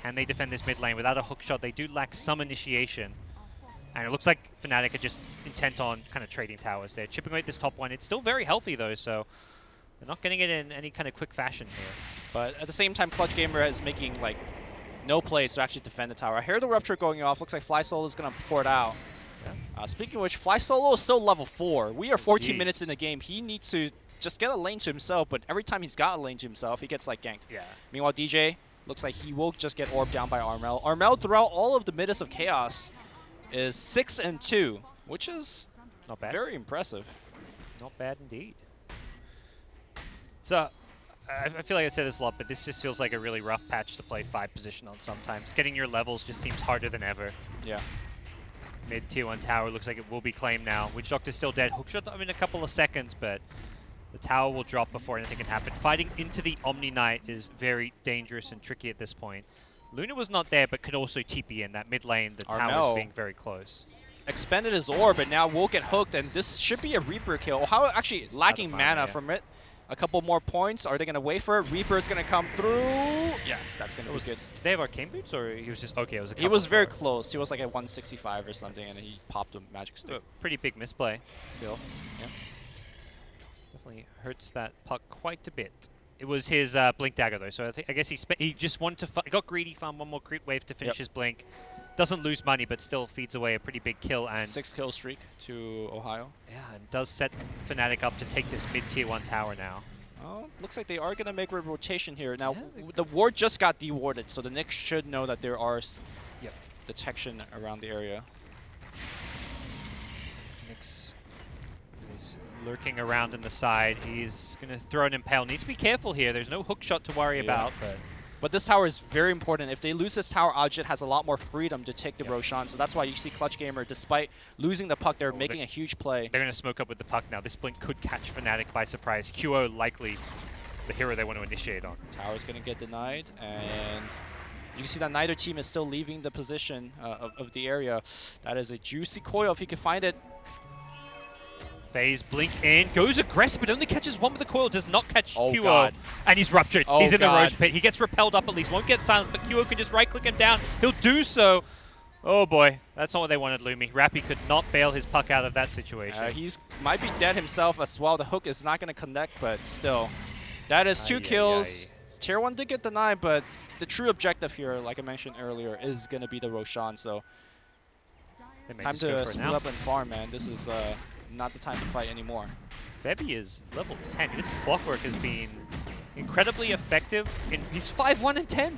Can they defend this mid lane without a hook shot? They do lack some initiation. And it looks like Fnatic are just intent on kind of trading towers. They're chipping away at this top one. It's still very healthy though, so they're not getting it in any kind of quick fashion here. But at the same time, Clutch Gamer is making like no plays to actually defend the tower. I hear the Rupture going off. Looks like Fly Solo is going to pour it out. Speaking of which, Fly Solo is still level 4. We are 14 minutes in the game. He needs to just get a lane to himself, but every time he's got a lane to himself, he gets like ganked. Yeah. Meanwhile, DJ looks like he will just get orbed down by Armel. Armel, throughout all of the Midas of Chaos, is 6-2, which is not bad. Very impressive. Not bad indeed. So, I feel like I said this a lot, but this just feels like a really rough patch to play 5 position on sometimes. Getting your levels just seems harder than ever. Yeah. Mid tier 1 tower looks like it will be claimed now. Witch Doctor's still dead. Hookshot in a couple of seconds, but the tower will drop before anything can happen. Fighting into the Omni Knight is very dangerous and tricky at this point. Luna was not there, but could also TP in that mid lane. The tower is being very close. Expended his orb, but now will get hooked, and this should be a Reaper kill. How actually lacking mana from it. A couple more points. Are they going to wait for it? Reaper's going to come through. Yeah, that's going to be good. Did they have Arcane Boots, or he was just okay? It was a he was very close. He was like at 165 or something, and then he popped a magic stick. Pretty big misplay. Kill. Yeah. Definitely hurts that puck quite a bit. It was his Blink Dagger though, so I guess he just wanted to. He got greedy, found one more creep wave to finish his blink. Doesn't lose money, but still feeds away a pretty big kill. And 6 kill streak to Ohio. Yeah, and does set Fnatic up to take this mid tier 1 tower now. Oh, looks like they are going to make a rotation here. Now, the ward just got dewarded, so the Nyx should know that there are detection around the area. Nyx He's lurking around in the side. He's going to throw an impale. Needs to be careful here. There's no hook shot to worry about. But this tower is very important. If they lose this tower, Ajit has a lot more freedom to take the Roshan. So that's why you see Clutch Gamer, despite losing the puck, they're making a huge play. They're going to smoke up with the puck now. This blink could catch Fnatic by surprise. QO likely the hero they want to initiate on. Tower's going to get denied, and you can see that neither team is still leaving the position of the area. That is a juicy coil if he can find it. FaZe blink in, goes aggressive, but only catches one with the coil, does not catch QO. God. And he's ruptured. Oh, he's in the God. Roach Pit. He gets repelled up at least, won't get silenced, but QO can just right-click him down. He'll do so. Oh boy, that's not what they wanted, Lumi. Rappy could not bail his puck out of that situation. He's might be dead himself as well. The hook is not going to connect, but still. That is 2 kills. Tier 1 did get denied, but the true objective here, like I mentioned earlier, is going to be the Roshan. So time to split up and farm, man. This is not the time to fight anymore. Febby is level 10. This Clockwork has been incredibly effective. He's 5-1 and 10.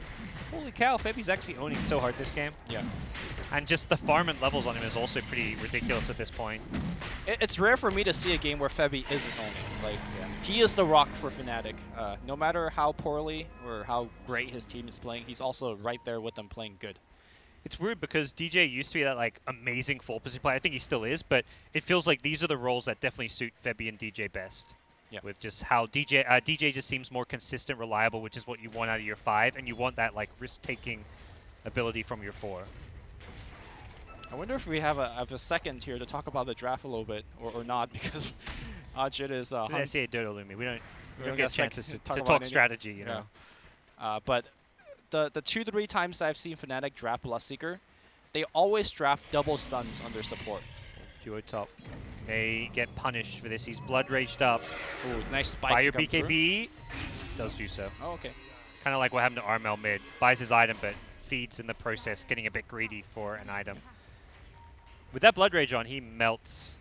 Holy cow, Febby's actually owning so hard this game. Yeah. And just the farm and levels on him is also pretty ridiculous at this point. It's rare for me to see a game where Febby isn't owning. Like, he is the rock for Fnatic. No matter how poorly or how great his team is playing, he's also right there with them playing good. It's weird because DJ used to be that like amazing full position player. I think he still is, but it feels like these are the roles that definitely suit Febby and DJ best. Yeah. With just how DJ just seems more consistent, reliable, which is what you want out of your 5, and you want that like risk-taking ability from your 4. I wonder if we have a second here to talk about the draft a little bit, or not, because Ajit is. So I say Dodo Lumi. We don't get chances to talk talk strategy, you know. But the 2-3 times I've seen Fnatic draft Bloodseeker, they always draft double stuns under support. QO top. They get punished for this. He's blood raged up. Ooh, nice spike. Fire BKB does do so. Oh, okay. Kind of like what happened to Armel mid. Buys his item, but feeds in the process, getting a bit greedy for an item. With that blood rage on, he melts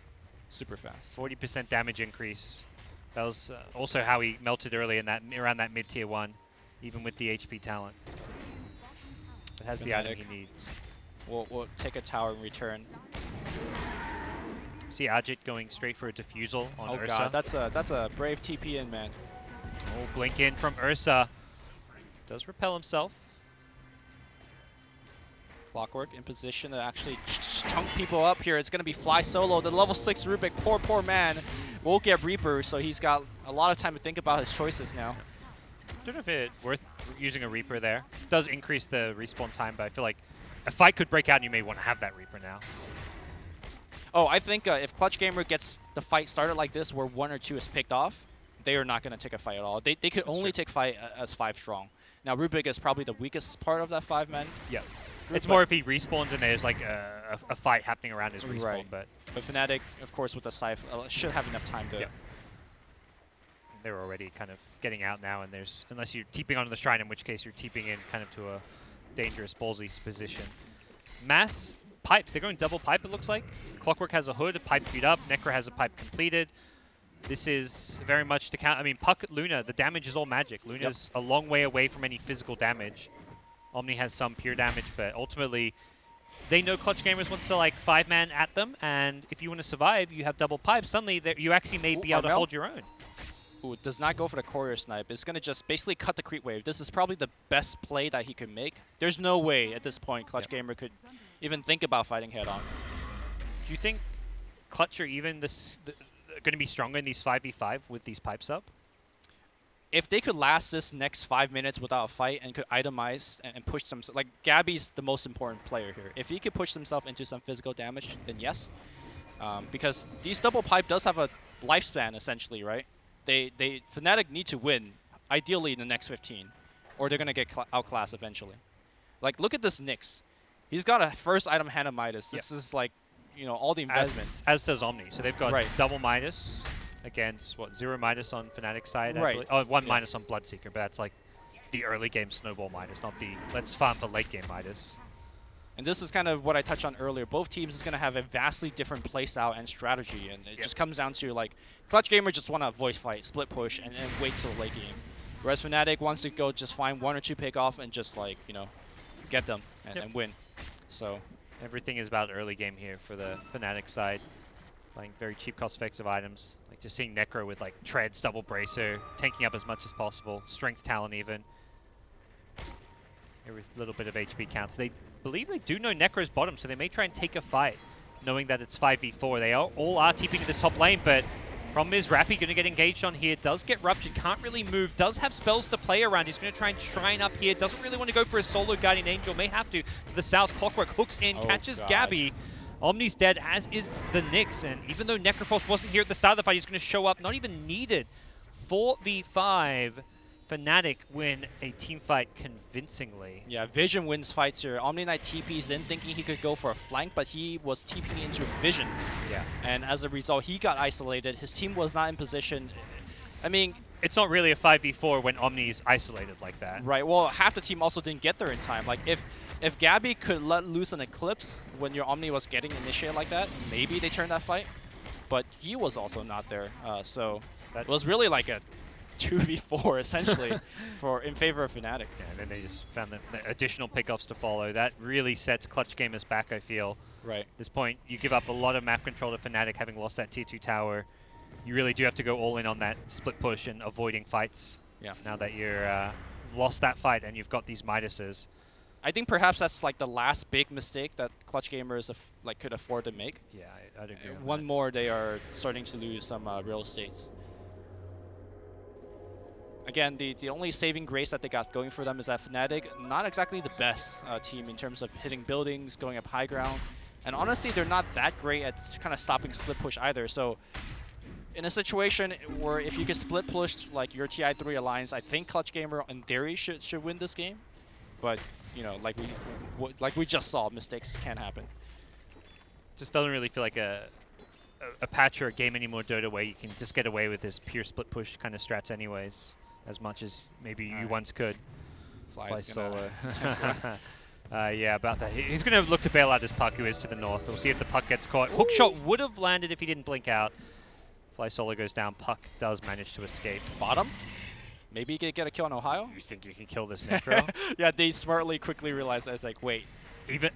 super fast. 40% damage increase. That was also how he melted early in that around that mid tier 1, even with the HP talent. It has the item he needs. We'll take a tower in return. See Ajit going straight for a defusal on Ursa. Oh god, that's a brave TP in, man. Oh, blink in from Ursa. Does repel himself. Clockwork in position to actually chunk people up here. It's going to be Fly solo. The level 6 Rubik, poor man, won't get Reaper, so he's got a lot of time to think about his choices now. I don't know if it's worth using a Reaper there. It does increase the respawn time, but I feel like a fight could break out and you may want to have that Reaper now. Oh, I think if Clutch Gamer gets the fight started like this where 1 or 2 is picked off, they are not going to take a fight at all. They could only take fight as 5 strong. Now, Rubik is probably the weakest part of that 5-man. Yeah. It's more if he respawns and there's like a fight happening around his respawn. Right. But Fnatic, of course, with the Scythe, should have enough time to... Yeah. They're already kind of getting out now, and there's, unless you're TPing onto the Shrine, in which case you're TPing in kind of to a dangerous ballsy position. Mass pipes. They're going double pipe, it looks like. Clockwork has a hood, a pipe queued up. Necro has a pipe completed. This is very much to count. I mean, Puck Luna, the damage is all magic. Luna's a long way away from any physical damage. Omni has some pure damage, but ultimately, they know Clutch Gamers wants to like 5-man at them, and if you want to survive, you have double pipe. Suddenly, you actually may be able to hold your own. Ooh, does not go for the courier snipe. It's going to just basically cut the creep wave. This is probably the best play that he could make. There's no way at this point Clutch Gamer could even think about fighting head-on. Do you think Clutch are even going to be stronger in these 5v5 with these pipes up? If they could last this next 5 minutes without a fight and could itemize and push them, like Gabby's the most important player here. If he could push himself into some physical damage, then yes. Because these double pipe does have a lifespan essentially, right? Fnatic need to win, ideally in the next 15, or they're going to get outclassed eventually. Like, look at this Nyx. He's got a first item hand of Midas. This is like, you know, all the investment. As does Omni. So they've got double Midas against, what, 0 Midas on Fnatic's side? Right. Oh, 1 Midas on Bloodseeker, but that's like the early game snowball Midas, not the let's farm for late game Midas. And this is kind of what I touched on earlier. Both teams is going to have a vastly different playstyle and strategy, and it just comes down to, like, Clutch Gamer just want to voice fight, split push, and wait till late game. Whereas Fnatic wants to go just find 1 or 2 pick off and just, like, you know, get them and win. So everything is about early game here for the Fnatic side. Playing very cheap cost-effective items. Like just seeing Necro with like treads, double bracer, tanking up as much as possible, strength talent even. Every little bit of HP counts. They believe they do know Necro's bottom, so they may try and take a fight, knowing that it's 5v4. They all are TPing to this top lane, but problem is Rappy going to get engaged on here. Does get ruptured, can't really move, does have spells to play around. He's going to try and shrine up here. Doesn't really want to go for a solo Guardian Angel. May have to the south. Clockwork hooks in, catches Gabby. Omni's dead, as is the Nyx, and even though Necrophos wasn't here at the start of the fight, he's going to show up, not even needed. 4v5, Fnatic win a team fight convincingly. Yeah, Vision wins fights here. Omni Knight TPs in, thinking he could go for a flank, but he was TPing into Vision. Yeah. And as a result, he got isolated. His team was not in position. I mean, it's not really a 5v4 when Omni's isolated like that. Right, well, half the team also didn't get there in time. Like, if Gabby could let loose an Eclipse when your Omni was getting initiated like that, maybe they turned that fight. But he was also not there, so it was really like a 2v4 essentially in favor of Fnatic. Yeah, and then they just found the additional pickoffs to follow. That really sets Clutch Gamers back, I feel. Right. At this point, you give up a lot of map control to Fnatic, having lost that tier 2 tower. You really do have to go all in on that split push and avoiding fights. Yeah. Now that you're lost that fight and you've got these Midases. I think perhaps that's like the last big mistake that Clutch Gamers could afford to make. Yeah, I'd agree. One more, they are starting to lose some real estates. Again, the only saving grace that they got going for them is that Fnatic, not exactly the best team in terms of hitting buildings, going up high ground. And honestly, they're not that great at kind of stopping split push either. So in a situation where if you can split push like your TI3 alliance, I think Clutch Gamer in theory should win this game. But, you know, like we just saw, mistakes can happen. Just doesn't really feel like a patch or a game anymore, Dota, where you can just get away with this pure split push kind of strats anyways, as much as maybe you once could. Fly solo. Yeah, about that. He's going to look to bail out his puck, who is to the north. We'll see if the puck gets caught. Hook shot would have landed if he didn't blink out. Fly solo goes down. Puck does manage to escape. Bottom? Maybe he could get a kill on Ohio? You think you can kill this Necro? Yeah, they smartly quickly realized that it's like, wait.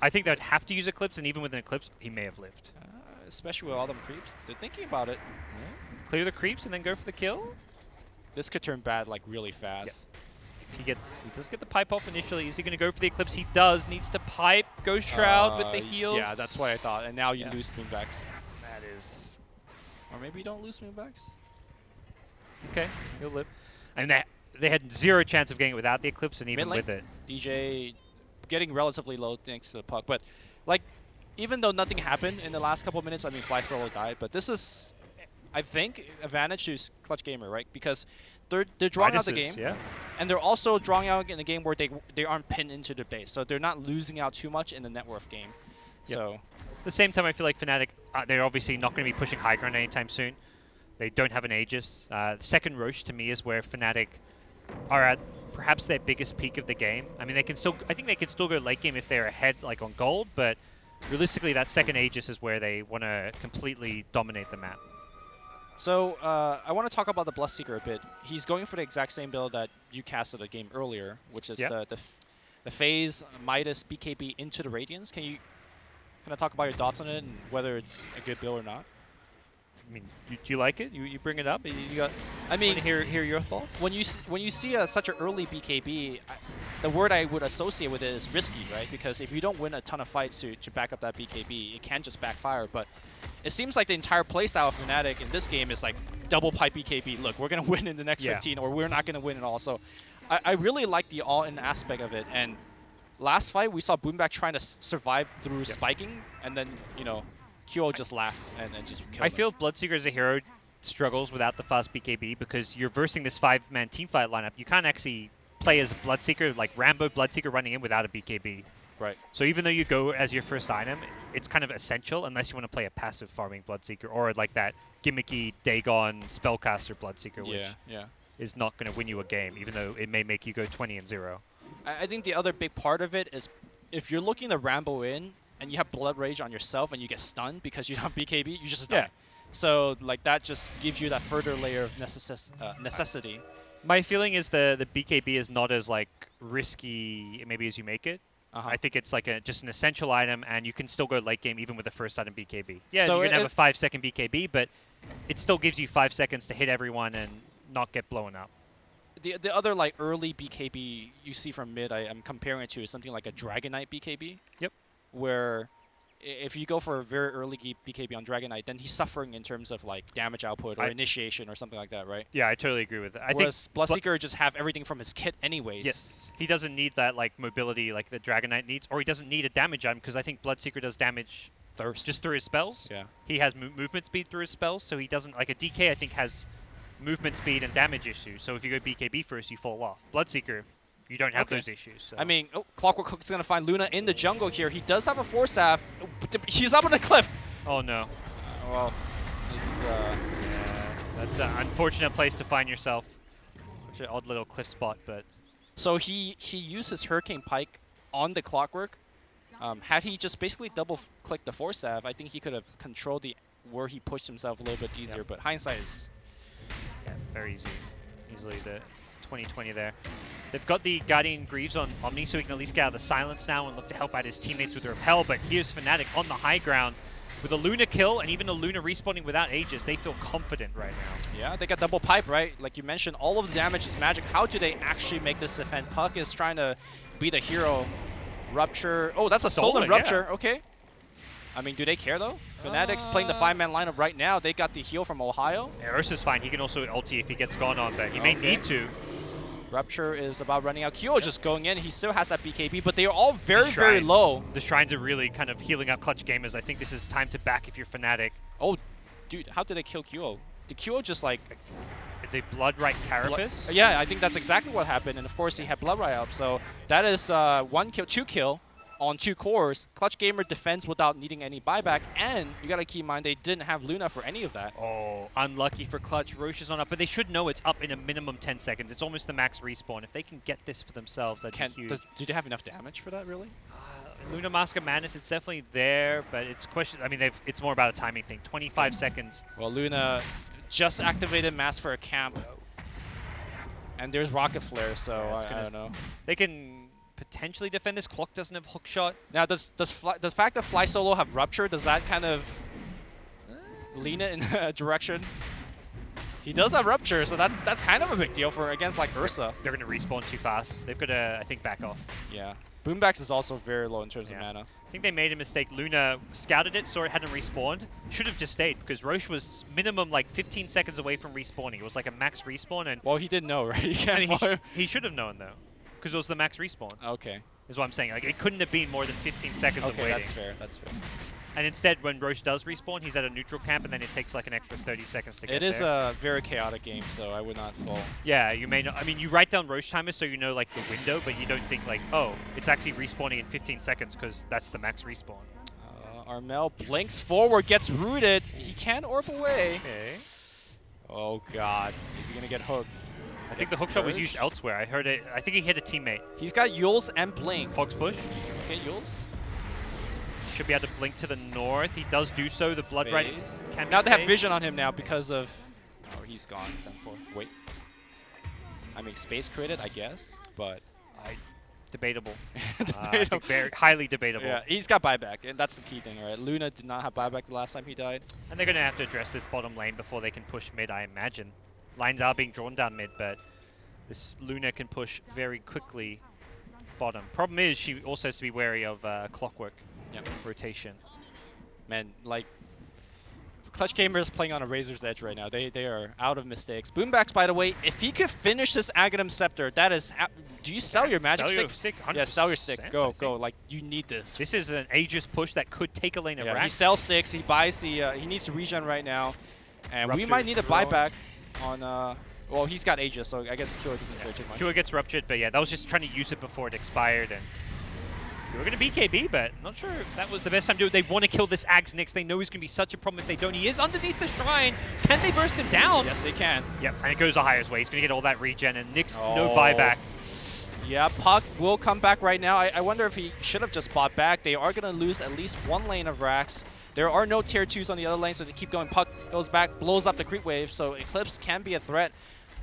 I think they'd have to use Eclipse, and even with an Eclipse, he may have lived. Especially with all them creeps. They're thinking about it. Yeah. Clear the creeps and then go for the kill? This could turn bad like really fast. Yep. He does get the pipe off initially. Is he going to go for the Eclipse? He does. Needs to pipe. Go Shroud with the heals. Yeah, that's what I thought. And now you lose Moonbacks. That is... Or maybe you don't lose Moonbacks. Okay, he'll live. And they had zero chance of getting it without the Eclipse, and even with it. DJ getting relatively low thanks to the puck. But, like, even though nothing happened in the last couple of minutes, I mean, Fly Solo died. But this is, I think, advantage to Clutch Gamer, right? Because they're drawing out the game. Yeah. And they're also drawing out in a game where they aren't pinned into the base. So they're not losing out too much in the net worth game. Yep. So at the same time, I feel like Fnatic, they're obviously not going to be pushing high ground anytime soon. They don't have an Aegis. The second Roche, to me, is where Fnatic are at perhaps their biggest peak of the game. I mean, I think they can still go late game if they're ahead, like on gold, but realistically, that second Aegis is where they want to completely dominate the map. So I want to talk about the Bloodseeker a bit. He's going for the exact same build that you casted a game earlier, which is the phase Midas BKB into the Radiance. Can you kind of talk about your thoughts on it and whether it's a good build or not? I mean, do you like it? You bring it up. You got. I mean, hear your thoughts. When you see such an early BKB, the word I would associate with it is risky, right? Because if you don't win a ton of fights to back up that BKB, it can just backfire. But it seems like the entire playstyle of Fnatic in this game is like double pipe BKB. Look, we're gonna win in the next 15, or we're not gonna win at all. So I really like the all-in aspect of it. And last fight, we saw Boomback trying to survive through spiking, and then QO just laughed and just killed him. I feel Bloodseeker as a hero struggles without the fast BKB because you're versing this 5-man teamfight lineup. You can't actually play as a Bloodseeker, like Rambo Bloodseeker running in without a BKB. Right. So even though you go as your first item, it's kind of essential unless you want to play a passive farming Bloodseeker or like that gimmicky Dagon Spellcaster Bloodseeker, which is not going to win you a game, even though it may make you go 20-0. I think the other big part of it is if you're looking to Rambo in, and you have Blood Rage on yourself and you get stunned because you don't have BKB, you just die. So like that just gives you that further layer of necessity. My feeling is the BKB is not as like risky maybe as you make it. I think it's like just an essential item, and you can still go late game even with the first item BKB. Yeah, So you're going to have a 5-second BKB, but it still gives you 5 seconds to hit everyone and not get blown up. The other like early BKB you see from mid, I'm comparing it to something like a Dragon Knight BKB. Yep. Where if you go for a very early BKB on Dragon Knight, then he's suffering in terms of like damage output or initiation or something like that, right? Yeah, I totally agree with that. Whereas Bloodseeker just have everything from his kit anyways. Yes. He doesn't need that like mobility like the Dragon Knight needs, or he doesn't need a damage item because I think Bloodseeker does damage just through his spells. Yeah. He has movement speed through his spells, so he doesn't like a DK. I think has movement speed and damage issues. So if you go BKB first, you fall off. Bloodseeker, you don't have those issues. So. I mean, Clockwork Hook's going to find Luna in the jungle here. He does have a Force Staff. She's up on the cliff. Oh, no. Well, this is... Yeah, that's an unfortunate place to find yourself. Such an odd little cliff spot, but... So he used his Hurricane Pike on the Clockwork. Had he just basically double-clicked the Force Staff, I think he could have controlled where he pushed himself a little bit easier. But hindsight is... Yeah, very easy. Easily the 20-20 there. They've got the Guardian Greaves on Omni, so he can at least get out of the silence now and look to help out his teammates with Repel. But here's Fnatic on the high ground with a Luna kill and even a Luna respawning without Aegis. They feel confident right now. Yeah, they got double pipe, right? Like you mentioned, all of the damage is magic. How do they actually make this defend? Puck is trying to be the hero. Rupture. Oh, that's a stolen Rupture. Yeah. Okay. I mean, do they care though? Fnatic's playing the 5-man lineup right now. They got the heal from Ohio. Yeah, Ursa's fine. He can also ulti if he gets gone on, but he may need to. Rupture is about running out. Kyo just going in. He still has that BKB, but they are all very, very low. The Shrines are really kind of healing up clutch gamers. I think this is time to back if you're Fnatic. Oh, dude, how did they kill Kyo? Did Kyo just like... Did they Blood Right Carapace? Yeah, I think that's exactly what happened. And of course, he had Blood Right up. So that is 1 kill, 2 kill on 2 cores. Clutch Gamer defends without needing any buyback. And you got to keep in mind, they didn't have Luna for any of that. Oh, unlucky for Clutch. Roche is on up, but they should know it's up in a minimum 10 seconds. It's almost the max respawn. If they can get this for themselves, that'd be huge. Do they have enough damage for that, really? Luna Mask of Madness, it's definitely there, but it's question. I mean, it's more about a timing thing. 25 seconds. Well, Luna just activated Mask for a camp. And there's Rocket Flare, so yeah, I don't know. They can potentially defend this. Clock doesn't have hook shot. Now, does the fact that Fly Solo have Rupture, does that kind of lean it in a direction? He does have Rupture, so that's kind of a big deal for against like Ursa. They're going to respawn too fast. They've got to, I think, back off. Yeah. Boombax is also very low in terms of mana. I think they made a mistake. Luna scouted it, saw it hadn't respawned. Should have just stayed because Roche was minimum like 15 seconds away from respawning. It was like a max respawn. And well, he didn't know, right? He should have known, though, because it was the max respawn. Okay. Is what I'm saying. Like, it couldn't have been more than 15 seconds of waiting. That's fair. That's fair. And instead, when Roche does respawn, he's at a neutral camp, and then it takes like an extra 30 seconds to get there. It is a very chaotic game, so I would not fall. Yeah, you may not. I mean, you write down Roche timers so you know like the window, but you don't think like, oh, it's actually respawning in 15 seconds because that's the max respawn. Armel blinks forward, gets rooted. He can orb away. Okay. Oh God, is he gonna get hooked? I think the hook shot was used elsewhere. I heard it. I think he hit a teammate. He's got Yules and Blink. Hogs push. Okay, Yules. Should be able to blink to the north. He does do so. The Blood Right can now they have vision on him now because of... Oh, he's gone. Wait. I mean, space critted, I guess, but... Debatable. I think very highly debatable. Yeah, he's got buyback, and that's the key thing, right? Luna did not have buyback the last time he died. And they're going to have to address this bottom lane before they can push mid, I imagine. Lines are being drawn down mid, but this Luna can push very quickly bottom. Problem is, she also has to be wary of Clockwork. Yep. Rotation. Man, like, Clutch Gamer is playing on a razor's edge right now. They are out of mistakes. Boombax, by the way, if he could finish this Aghanim Scepter, that is... Do you sell your magic stick? Stick? Yeah, sell your stick. Go. Like, you need this. This is an Aegis push that could take a lane of He sells sticks. He buys the... he needs to regen right now. And Rupture we might need a buyback on... well, he's got Aegis, so I guess Killer doesn't care too much. Killer gets ruptured, but yeah, that was just trying to use it before it expired. And we were going to BKB, but not sure if that was the best time to do it. They want to kill this Ags Nyx. They know he's going to be such a problem if they don't. He is underneath the shrine. Can they burst him down? Yes, they can. Yep, and it goes the highest way. He's going to get all that regen, and Nyx, no buyback. Yeah, Puck will come back right now. I wonder if he should have just bought back. They are going to lose at least one lane of Rax. There are no tier 2s on the other lane, so they keep going. Puck goes back, blows up the creep wave, so Eclipse can be a threat.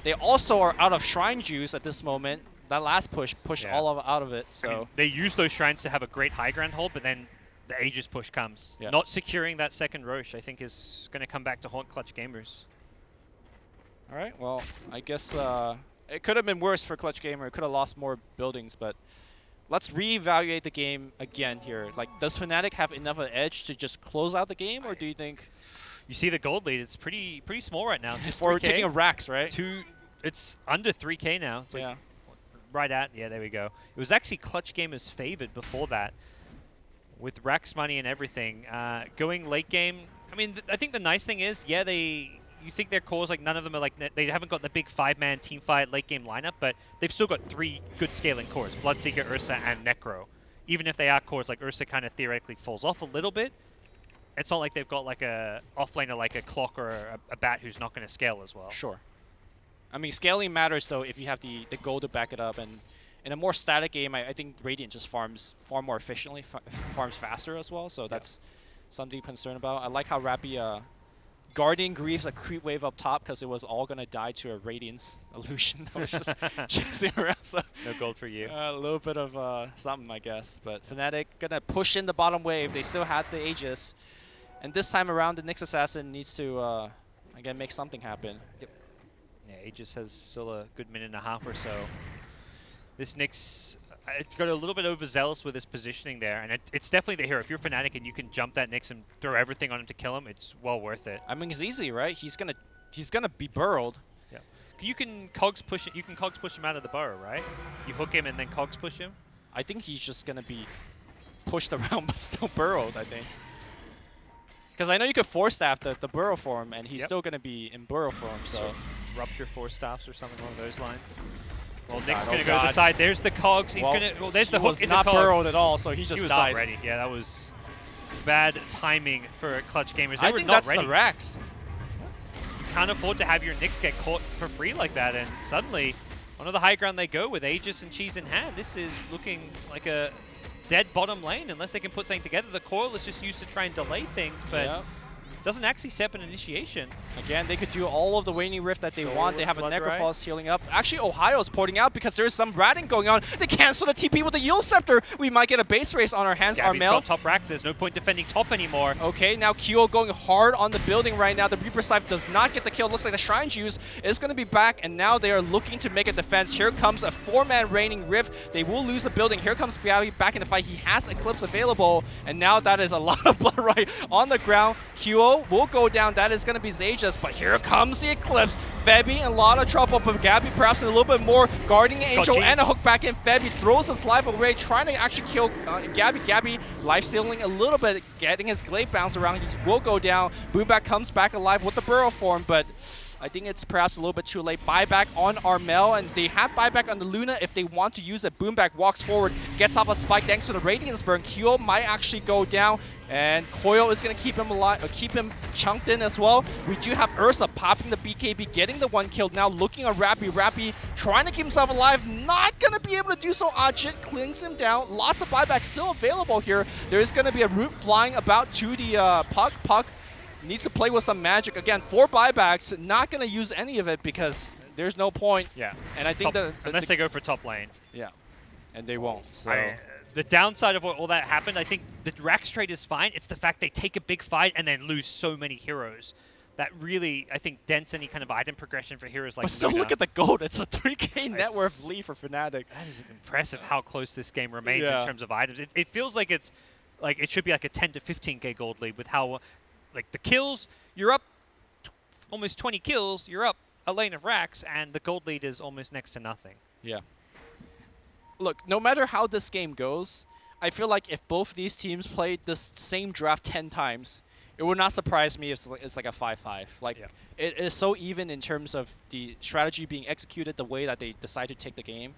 They also are out of Shrine Juice at this moment. that last push pushed all of out of it. So I mean, they use those shrines to have a great high ground hold, but then the Aegis push comes. Yeah. Not securing that second Roche, I think, is going to come back to haunt Clutch Gamers. all right, well, I guess it could have been worse for Clutch Gamer. It could have lost more buildings, but let's reevaluate the game again here. Like, does Fnatic have enough of an edge to just close out the game, or do you think? You see the gold lead; it's pretty small right now. Just For 3K. taking a Rax, right? It's under 3K now. It's like right at, yeah, there we go. It was actually Clutch Gamers favored before that, with Rax money and everything. Going late game, I mean, I think the nice thing is, yeah, you think their cores, like, none of them are like, they haven't got the big 5-man team fight late game lineup, but they've still got 3 good scaling cores, Bloodseeker, Ursa, and Necro. Even if they are cores, like Ursa kind of theoretically falls off a little bit, it's not like they've got like a offlaner like a Clock or a Bat who's not going to scale as well. Sure. I mean, scaling matters, though, if you have the gold to back it up. And in a more static game, I think Radiant just farms far more efficiently, farms faster as well. So that's something to be concerned about. I like how Rappy Guardian Grieves a creep wave up top because it was all going to die to a Radiance illusion that was just chasing around. So no gold for you. A little bit of something, I guess. But Fnatic going to push in the bottom wave. They still had the Aegis. And this time around, the Nyx Assassin needs to, again, make something happen. Yep. Yeah, Aegis has still a good minute and a half or so. This Nyx, it's got a little bit overzealous with his positioning there, and it's definitely the hero. If you're Fnatic and you can jump that Nyx and throw everything on him to kill him, it's well worth it. I mean, it's easy, right? He's gonna be burrowed. Yeah. You can cogs push it. You can cogs push him out of the burrow, right? You hook him and then cogs push him. I think he's just gonna be pushed around, but still burrowed. I think. Because I know you could force staff the burrow form, and he's still going to be in burrow form. So rupture force staffs or something along those lines. Well, Nick's going to go to the side. There's the cogs. He's going to. Well, there's the hook. He was not burrowed at all, so he just dies. He was not ready. Yeah, that was bad timing for Clutch Gamers. They I were think not that's ready. the Rax. You can't afford to have your Nyx get caught for free like that, and suddenly, onto the high ground they go with Aegis and Cheese in hand. This is looking like a dead bottom lane unless they can put something together. The coil is just used to try and delay things, but doesn't actually set up an initiation. Again, they could do all of the Waning Rift that they want. They have a Necrophos healing up. Actually, Ohio's porting out because there's some ratting going on. They cancel the TP with the Yule Scepter. We might get a base race on our hands. Gabby's got top racks. There's no point defending top anymore. Okay, now Kyo going hard on the building right now. The Reaper Scythe does not get the kill. Looks like the Shrine Juice is going to be back, and now they are looking to make a defense. Here comes a 4-man Raining Rift. They will lose the building. Here comes Gabby back in the fight. He has Eclipse available, and now that is a lot of blood right on the ground. Kyo will go down. That is going to be Zajas, but here comes the Eclipse. Febby in a lot of trouble, but Gabby perhaps in a little bit more. Guarding Angel and a hook back in. Febby throws his life away, trying to actually kill Gabby. Gabby life stealing a little bit, getting his glaive bounce around. He will go down. Boomback comes back alive with the burrow form, but I think it's perhaps a little bit too late. Buyback on Armel, and they have buyback on the Luna if they want to use it. Boomback walks forward, gets off a spike thanks to the Radiance Burn. Kyo might actually go down, and Coil is going to keep him alive, keep him chunked in as well. We do have Ursa popping the BKB, getting the 1 kill. Now looking at Rappy. Rappy trying to keep himself alive, not going to be able to do so. Ajit clings him down. Lots of buyback still available here. There is going to be a root flying about to the Puck. Puck needs to play with some magic. Again, 4 buybacks, not going to use any of it because there's no point. Yeah. And I think unless they go for top lane. Yeah. And they won't. So the downside of all that happened, I think the Rax trade is fine. It's the fact they take a big fight and then lose so many heroes. That really, I think, dents any kind of item progression for heroes like But still, Luna. Look at the gold. It's a 3K net worth lead for Fnatic. That is impressive how close this game remains in terms of items. It feels like it should be like a 10 to 15K gold lead with how, like, the kills, you're up almost 20 kills, you're up a lane of racks, and the gold lead is almost next to nothing. Yeah. Look, no matter how this game goes, I feel like if both these teams played this same draft 10 times, it would not surprise me if it's like a 5-5. Like, it is so even in terms of the strategy being executed, the way that they decide to take the game.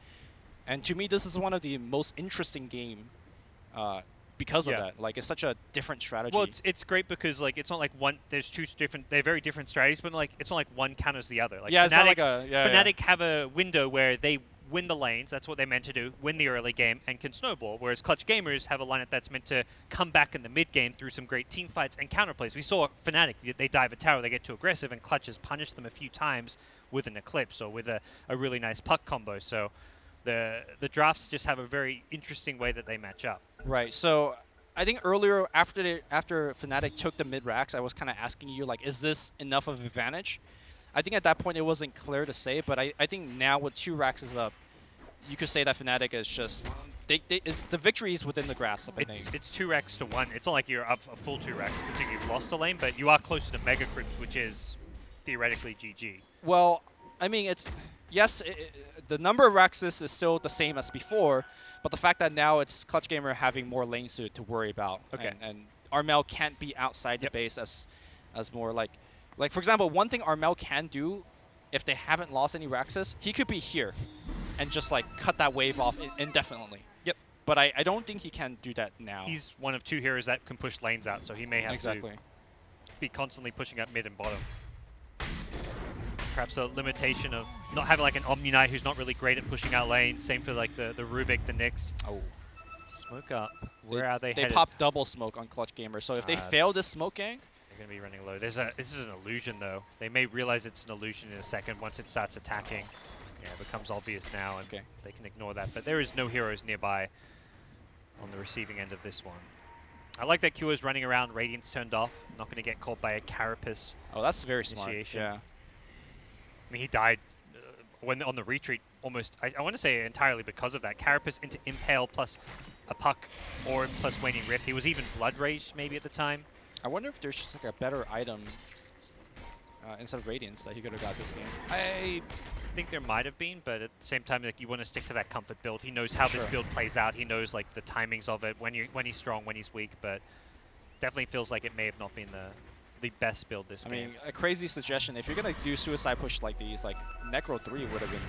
And to me, this is one of the most interesting game because of that. Like, it's such a different strategy. Well, it's great because, like, it's not like there's two different, they're very different strategies, but, like, it's not like one counters the other. Like, yeah, Fnatic, it's not like a, Fnatic have a window where they win the lanes, that's what they're meant to do, win the early game, and can snowball, whereas Clutch Gamers have a lineup that's meant to come back in the mid-game through some great team fights and counterplays. We saw Fnatic, they dive a tower, they get too aggressive, and Clutch has punished them a few times with an Eclipse or with a really nice puck combo. So the drafts just have a very interesting way that they match up. Right. So I think earlier after Fnatic took the mid racks, I was kind of asking you like, is this enough of an advantage? I think at that point it wasn't clear to say, but I think now with 2 racks is up, you could say that Fnatic is just the victory is within the grasp. It's 2 racks to 1. It's not like you're up a full 2 racks considering you've lost a lane, but you are closer to Mega Crypt, which is theoretically GG. Well, I mean, it's yes, the number of racks is still the same as before, but the fact that now it's Clutch Gamer having more lanes to worry about. Okay. And Armel can't be outside the base as more like for example, one thing Armel can do if they haven't lost any racks, he could be here and just like cut that wave off indefinitely. Yep. But I don't think he can do that now. He's one of 2 heroes that can push lanes out, so he may have to be constantly pushing up mid and bottom. Perhaps a limitation of not having like an Omni Knight who's not really great at pushing out lanes. Same for like the Rubik, the Nyx. Oh. Smoke up. Where are they headed? They popped double smoke on Clutch Gamer, so if they fail this smoke gang, they're going to be running low. This is an illusion though. They may realize it's an illusion in a second once it starts attacking. Yeah, it becomes obvious now, and they can ignore that. But there is no heroes nearby on the receiving end of this one. I like that Q is running around, Radiance turned off. Not going to get caught by a Carapace. Oh, that's very smart. Initiation. Yeah. I mean, he died when on the retreat almost, I want to say entirely because of that. Carapace into Impale plus a Puck or plus Waning Rift. He was even Blood Rage maybe at the time. I wonder if there's just like a better item instead of Radiance that he could have got this game. I think there might have been, but at the same time, like, you want to stick to that comfort build. He knows how this build plays out. He knows like the timings of it, when he's strong, when he's weak, but definitely feels like it may have not been the best build this game. I mean, a crazy suggestion. If you're going to do suicide push like these, like Necro 3 would have been...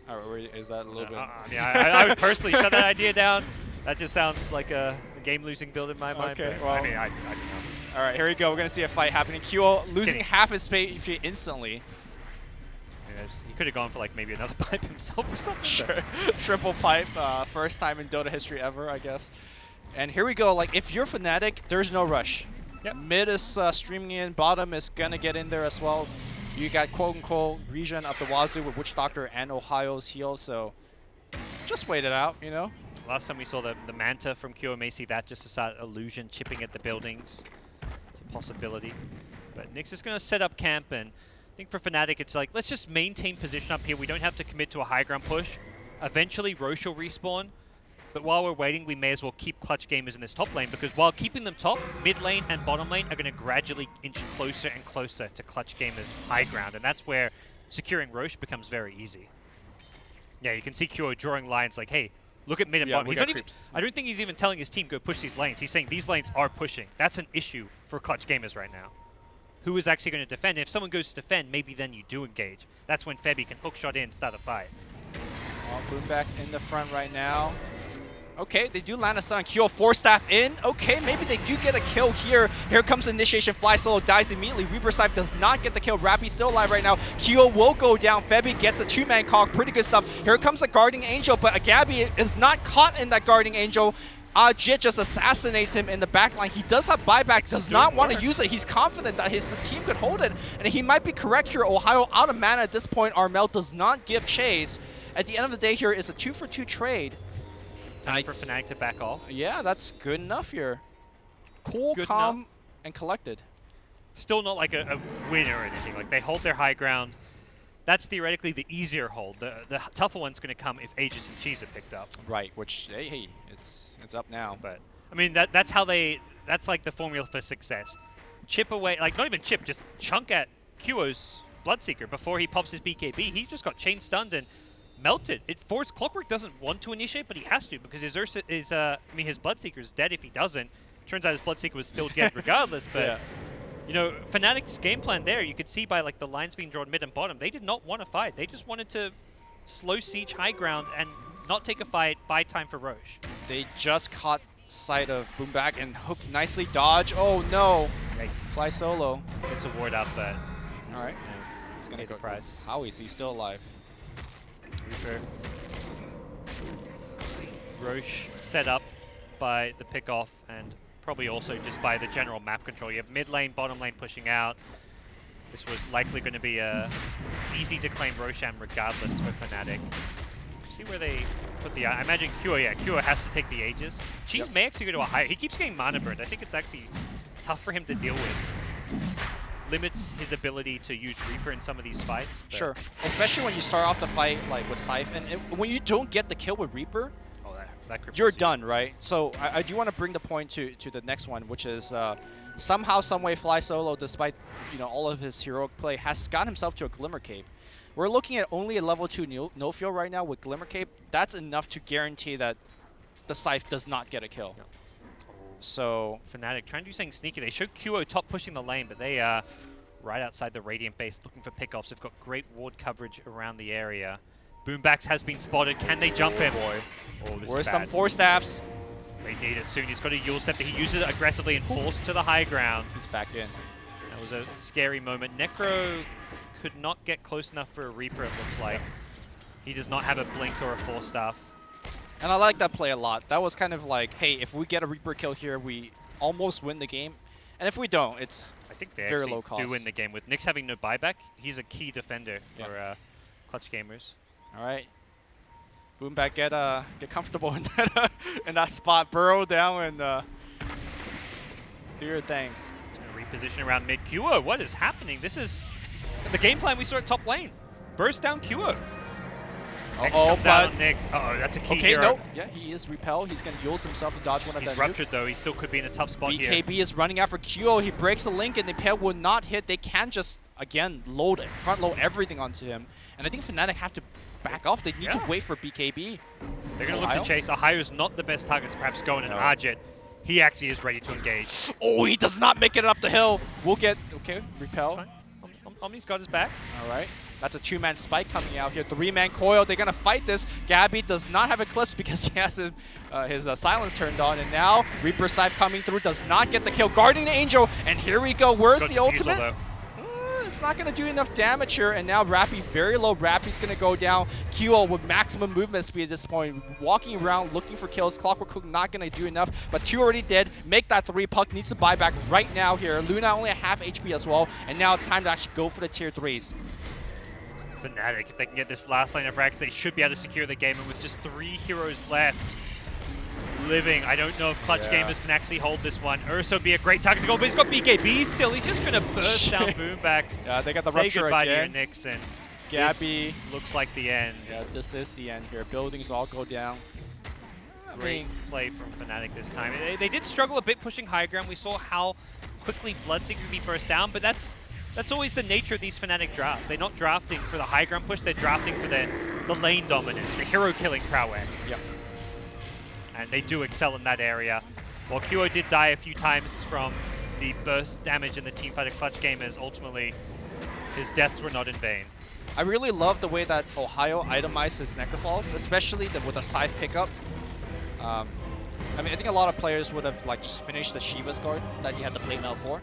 Or is that a little bit... Yeah, I would personally shut that idea down. That just sounds like a game-losing build in my mind. Okay, but well... I mean, I don't know. All right, here we go. We're going to see a fight happening. Kyo losing half his HP instantly. Yeah, he could have gone for like maybe another pipe himself or something. Sure. Triple pipe, first time in Dota history ever, I guess. And here we go. Like, if you're Fnatic, there's no rush. Yep. Mid is streaming in. Bottom is going to get in there as well. You got quote-unquote region of the Wazoo with Witch Doctor and Ohio's heal, so just wait it out, you know? Last time we saw the Manta from Q, may see that just to start Illusion, chipping at the buildings. It's a possibility. But Nyx is going to set up camp, and I think for Fnatic, it's like, let's just maintain position up here. We don't have to commit to a high ground push. Eventually, Roche will respawn. But while we're waiting, we may as well keep Clutch Gamers in this top lane, because while keeping them top, mid lane and bottom lane are going to gradually inch closer and closer to Clutch Gamers' high ground, and that's where securing Roche becomes very easy. Yeah, you can see Kyo drawing lines like, hey, look at mid and bottom. I don't think he's even telling his team, go push these lanes. He's saying these lanes are pushing. That's an issue for Clutch Gamers right now. Who is actually going to defend? If someone goes to defend, maybe then you do engage. That's when Febby can hookshot in, start a fight. Boomback's in the front right now. Okay, they do land a stun. Kyo 4-staff in. Okay, maybe they do get a kill here. Here comes Initiation. Fly Solo dies immediately. Reaper Scythe does not get the kill. Rappy's still alive right now. Kyo will go down. Febby gets a 2-man cog. Pretty good stuff. Here comes a Guardian Angel, but Agabi is not caught in that Guardian Angel. Jit just assassinates him in the backline. He does have buyback, does not want to use it. He's confident that his team could hold it, and he might be correct here. Ohio out of mana at this point. Armel does not give chase. At the end of the day here is a 2-for-2 trade. Time for Fnatic to back off. Yeah, that's good enough here. Cool, good calm, enough. And collected. Still not like a win or anything. Like, they hold their high ground. That's theoretically the easier hold. The tougher one's going to come if Aegis and Cheese are picked up. Right, which, hey, it's up now. But, I mean, that's how they... That's like the formula for success. Chip away... Like, not even chip, just chunk at Kyo's Bloodseeker before he pops his BKB. He just got chain stunned and melted. Force Clockwork doesn't want to initiate, but he has to because his his Bloodseeker is dead if he doesn't. Turns out his Bloodseeker was still dead regardless, but... Yeah. You know, Fnatic's game plan there, you could see by like the lines being drawn mid and bottom, they did not want to fight. They just wanted to slow siege high ground and not take a fight, buy time for Roche. They just caught sight of Boomback and hooked nicely. Dodge. Oh no. Yikes. Fly Solo. Gets a ward up, but all right. He's going to go. Price. How is he still alive? Reaper. Roche set up by the pick off and probably also just by the general map control. You have mid lane, bottom lane pushing out. This was likely going to be a easy to claim Roshan regardless for Fnatic. See where they put the... I imagine Kua, yeah, Kua has to take the Aegis. Cheese may actually go to a higher... He keeps getting mana burned. I think it's actually tough for him to deal with. Limits his ability to use Reaper in some of these fights. Sure, especially when you start off the fight like with Scythe, and when you don't get the kill with Reaper, you're done, right? So I do want to bring the point to the next one, which is somehow, someway, Fly Solo, despite all of his heroic play, has got himself to a Glimmer Cape. We're looking at only a level 2 no field right now with Glimmer Cape. That's enough to guarantee that the Scythe does not get a kill. Yeah. So Fnatic trying to do something sneaky. They showed QO top pushing the lane, but they right outside the Radiant base looking for pickoffs. They've got great ward coverage around the area. Boombacks has been spotted. Can they jump him? Oh, this where's is bad. some 4 staffs? They need it soon. He's got a Yule Scepter. He uses it aggressively and forced to the high ground. He's back in. That was a scary moment. Necro could not get close enough for a Reaper, it looks like. He does not have a Blink or a Force Staff. And I like that play a lot. That was kind of like, hey, if we get a Reaper kill here, we almost win the game. And if we don't, it's I think they very actually low cost. do win the game. With Nyx having no buyback, he's a key defender for Clutch Gamers. All right. Boomback, get comfortable in that spot. Burrow down and do your thing. It's going to reposition around mid. Kua, what is happening? This is the game plan we saw at top lane. Burst down Kua. Oh, but Nyx. Uh-oh, that's a key okay, hero. nope. Yeah, he is repelled. He's going to use himself to dodge one of He's that. ruptured though. He still could be in a tough spot here. BKB is running out for Kyo. He breaks the link, and the pair will not hit. They can just again load it, front load everything onto him. And I think Fnatic have to back off. They need to wait for BKB. They're going to look to chase. Ohio's not the best target to perhaps go in and Arjit. He actually is ready to engage. Oh, he does not make it up the hill. We'll get okay. Repel. Omni's got his back. All right. That's a 2-man spike coming out here. 3-man coil. They're going to fight this. Gabby does not have Eclipse because he has his silence turned on. And now Reaper Scythe coming through does not get the kill. Guarding the Angel. And here we go. Where's the ultimate? It's not going to do enough damage here. And now Rappy, very low. Rappy's going to go down. QO with maximum movement speed at this point. Walking around looking for kills. Clockwork Cook not going to do enough. But 2 already dead. Make that 3. Puck needs to buy back right now here. Luna only at half HP as well. And now it's time to actually go for the tier 3s. Fnatic, if they can get this last line of frags, they should be able to secure the game. And with just 3 heroes left, living, I don't know if Clutch Gamers can actually hold this one. Ursa would be a great target to go, but he's got BKB still. He's just going to burst down Boombacks. Yeah, they got the rupture goodbye again. To your Nyx, and Gabby looks like the end. Yeah, this is the end here. Buildings all go down. Great play from Fnatic this time. They did struggle a bit pushing high ground. We saw how quickly Bloodseeker could be burst down, but that's always the nature of these Fnatic drafts. They're not drafting for the high ground push, they're drafting for the lane dominance, the hero killing prowess. Yep. And they do excel in that area. While QO did die a few times from the burst damage in the teamfight of Clutch Gamers, ultimately his deaths were not in vain. I really love the way that Ohio itemized his Necrofalls, especially with a Scythe pickup. I mean, I think a lot of players would have just finished the Shiva's guard that he had to play now for.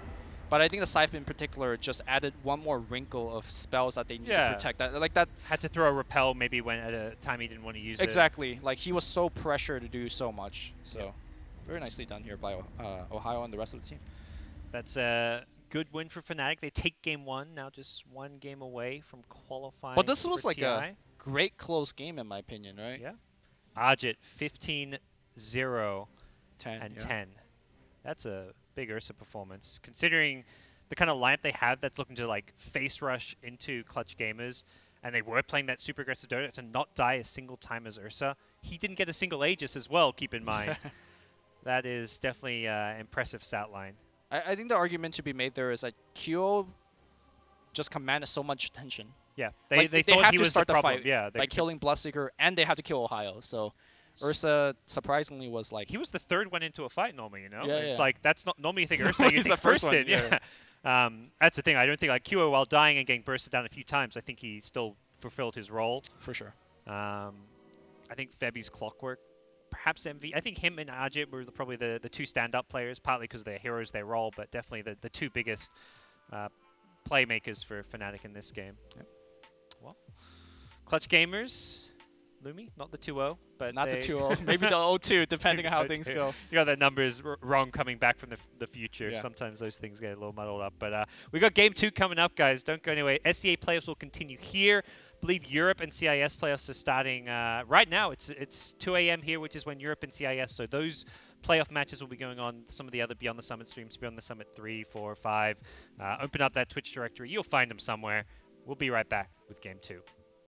But I think the Scythe in particular just added one more wrinkle of spells that they need to protect. That had to throw a repel maybe when at a time he didn't want to use it. Exactly. Like he was so pressured to do so much. So very nicely done here by Ohio and the rest of the team. That's a good win for Fnatic. They take game 1, now just 1 game away from qualifying. But this was like TI. a great close game in my opinion, right? Yeah. Arjit 15-0 10, and 10. That's a big Ursa performance. Considering the kind of lineup they have that's looking to face rush into Clutch Gamers, and they were playing that super aggressive Dota to not die a single time as Ursa. He didn't get a single Aegis as well, keep in mind. That is definitely an impressive stat line. I think the argument to be made there is that Kyo just commanded so much attention. Yeah, they thought have he to was start the the problem. fight Yeah, by killing Bloodseeker, and they have to kill Ohio. So Ursa surprisingly was he was the 3rd one into a fight normally, you know? Yeah, it's that's not normally you think Ursa, you think the first one. in. Yeah. That's the thing. I don't think QO, while dying and getting bursted down a few times, I think he still fulfilled his role. For sure. I think Febi's Clockwork, perhaps MV. I think him and Arjit were probably the 2 stand-up players, partly because they're heroes they roll, but definitely the 2 biggest playmakers for Fnatic in this game. Yep. Well, Clutch Gamers Lumi, not the 2-0, but Not the they 2-0, maybe the 0-2, depending on how things 0-2. go. You got the numbers wrong coming back from the future. Yeah. Sometimes those things get a little muddled up. But we got game 2 coming up, guys. Don't go anywhere. SCA playoffs will continue here. I believe Europe and CIS playoffs are starting right now. It's 2 a.m. here, which is when Europe and CIS. So those playoff matches will be going on. Some of the other Beyond the Summit streams, Beyond the Summit 3, 4, 5. Open up that Twitch directory. You'll find them somewhere. We'll be right back with game 2.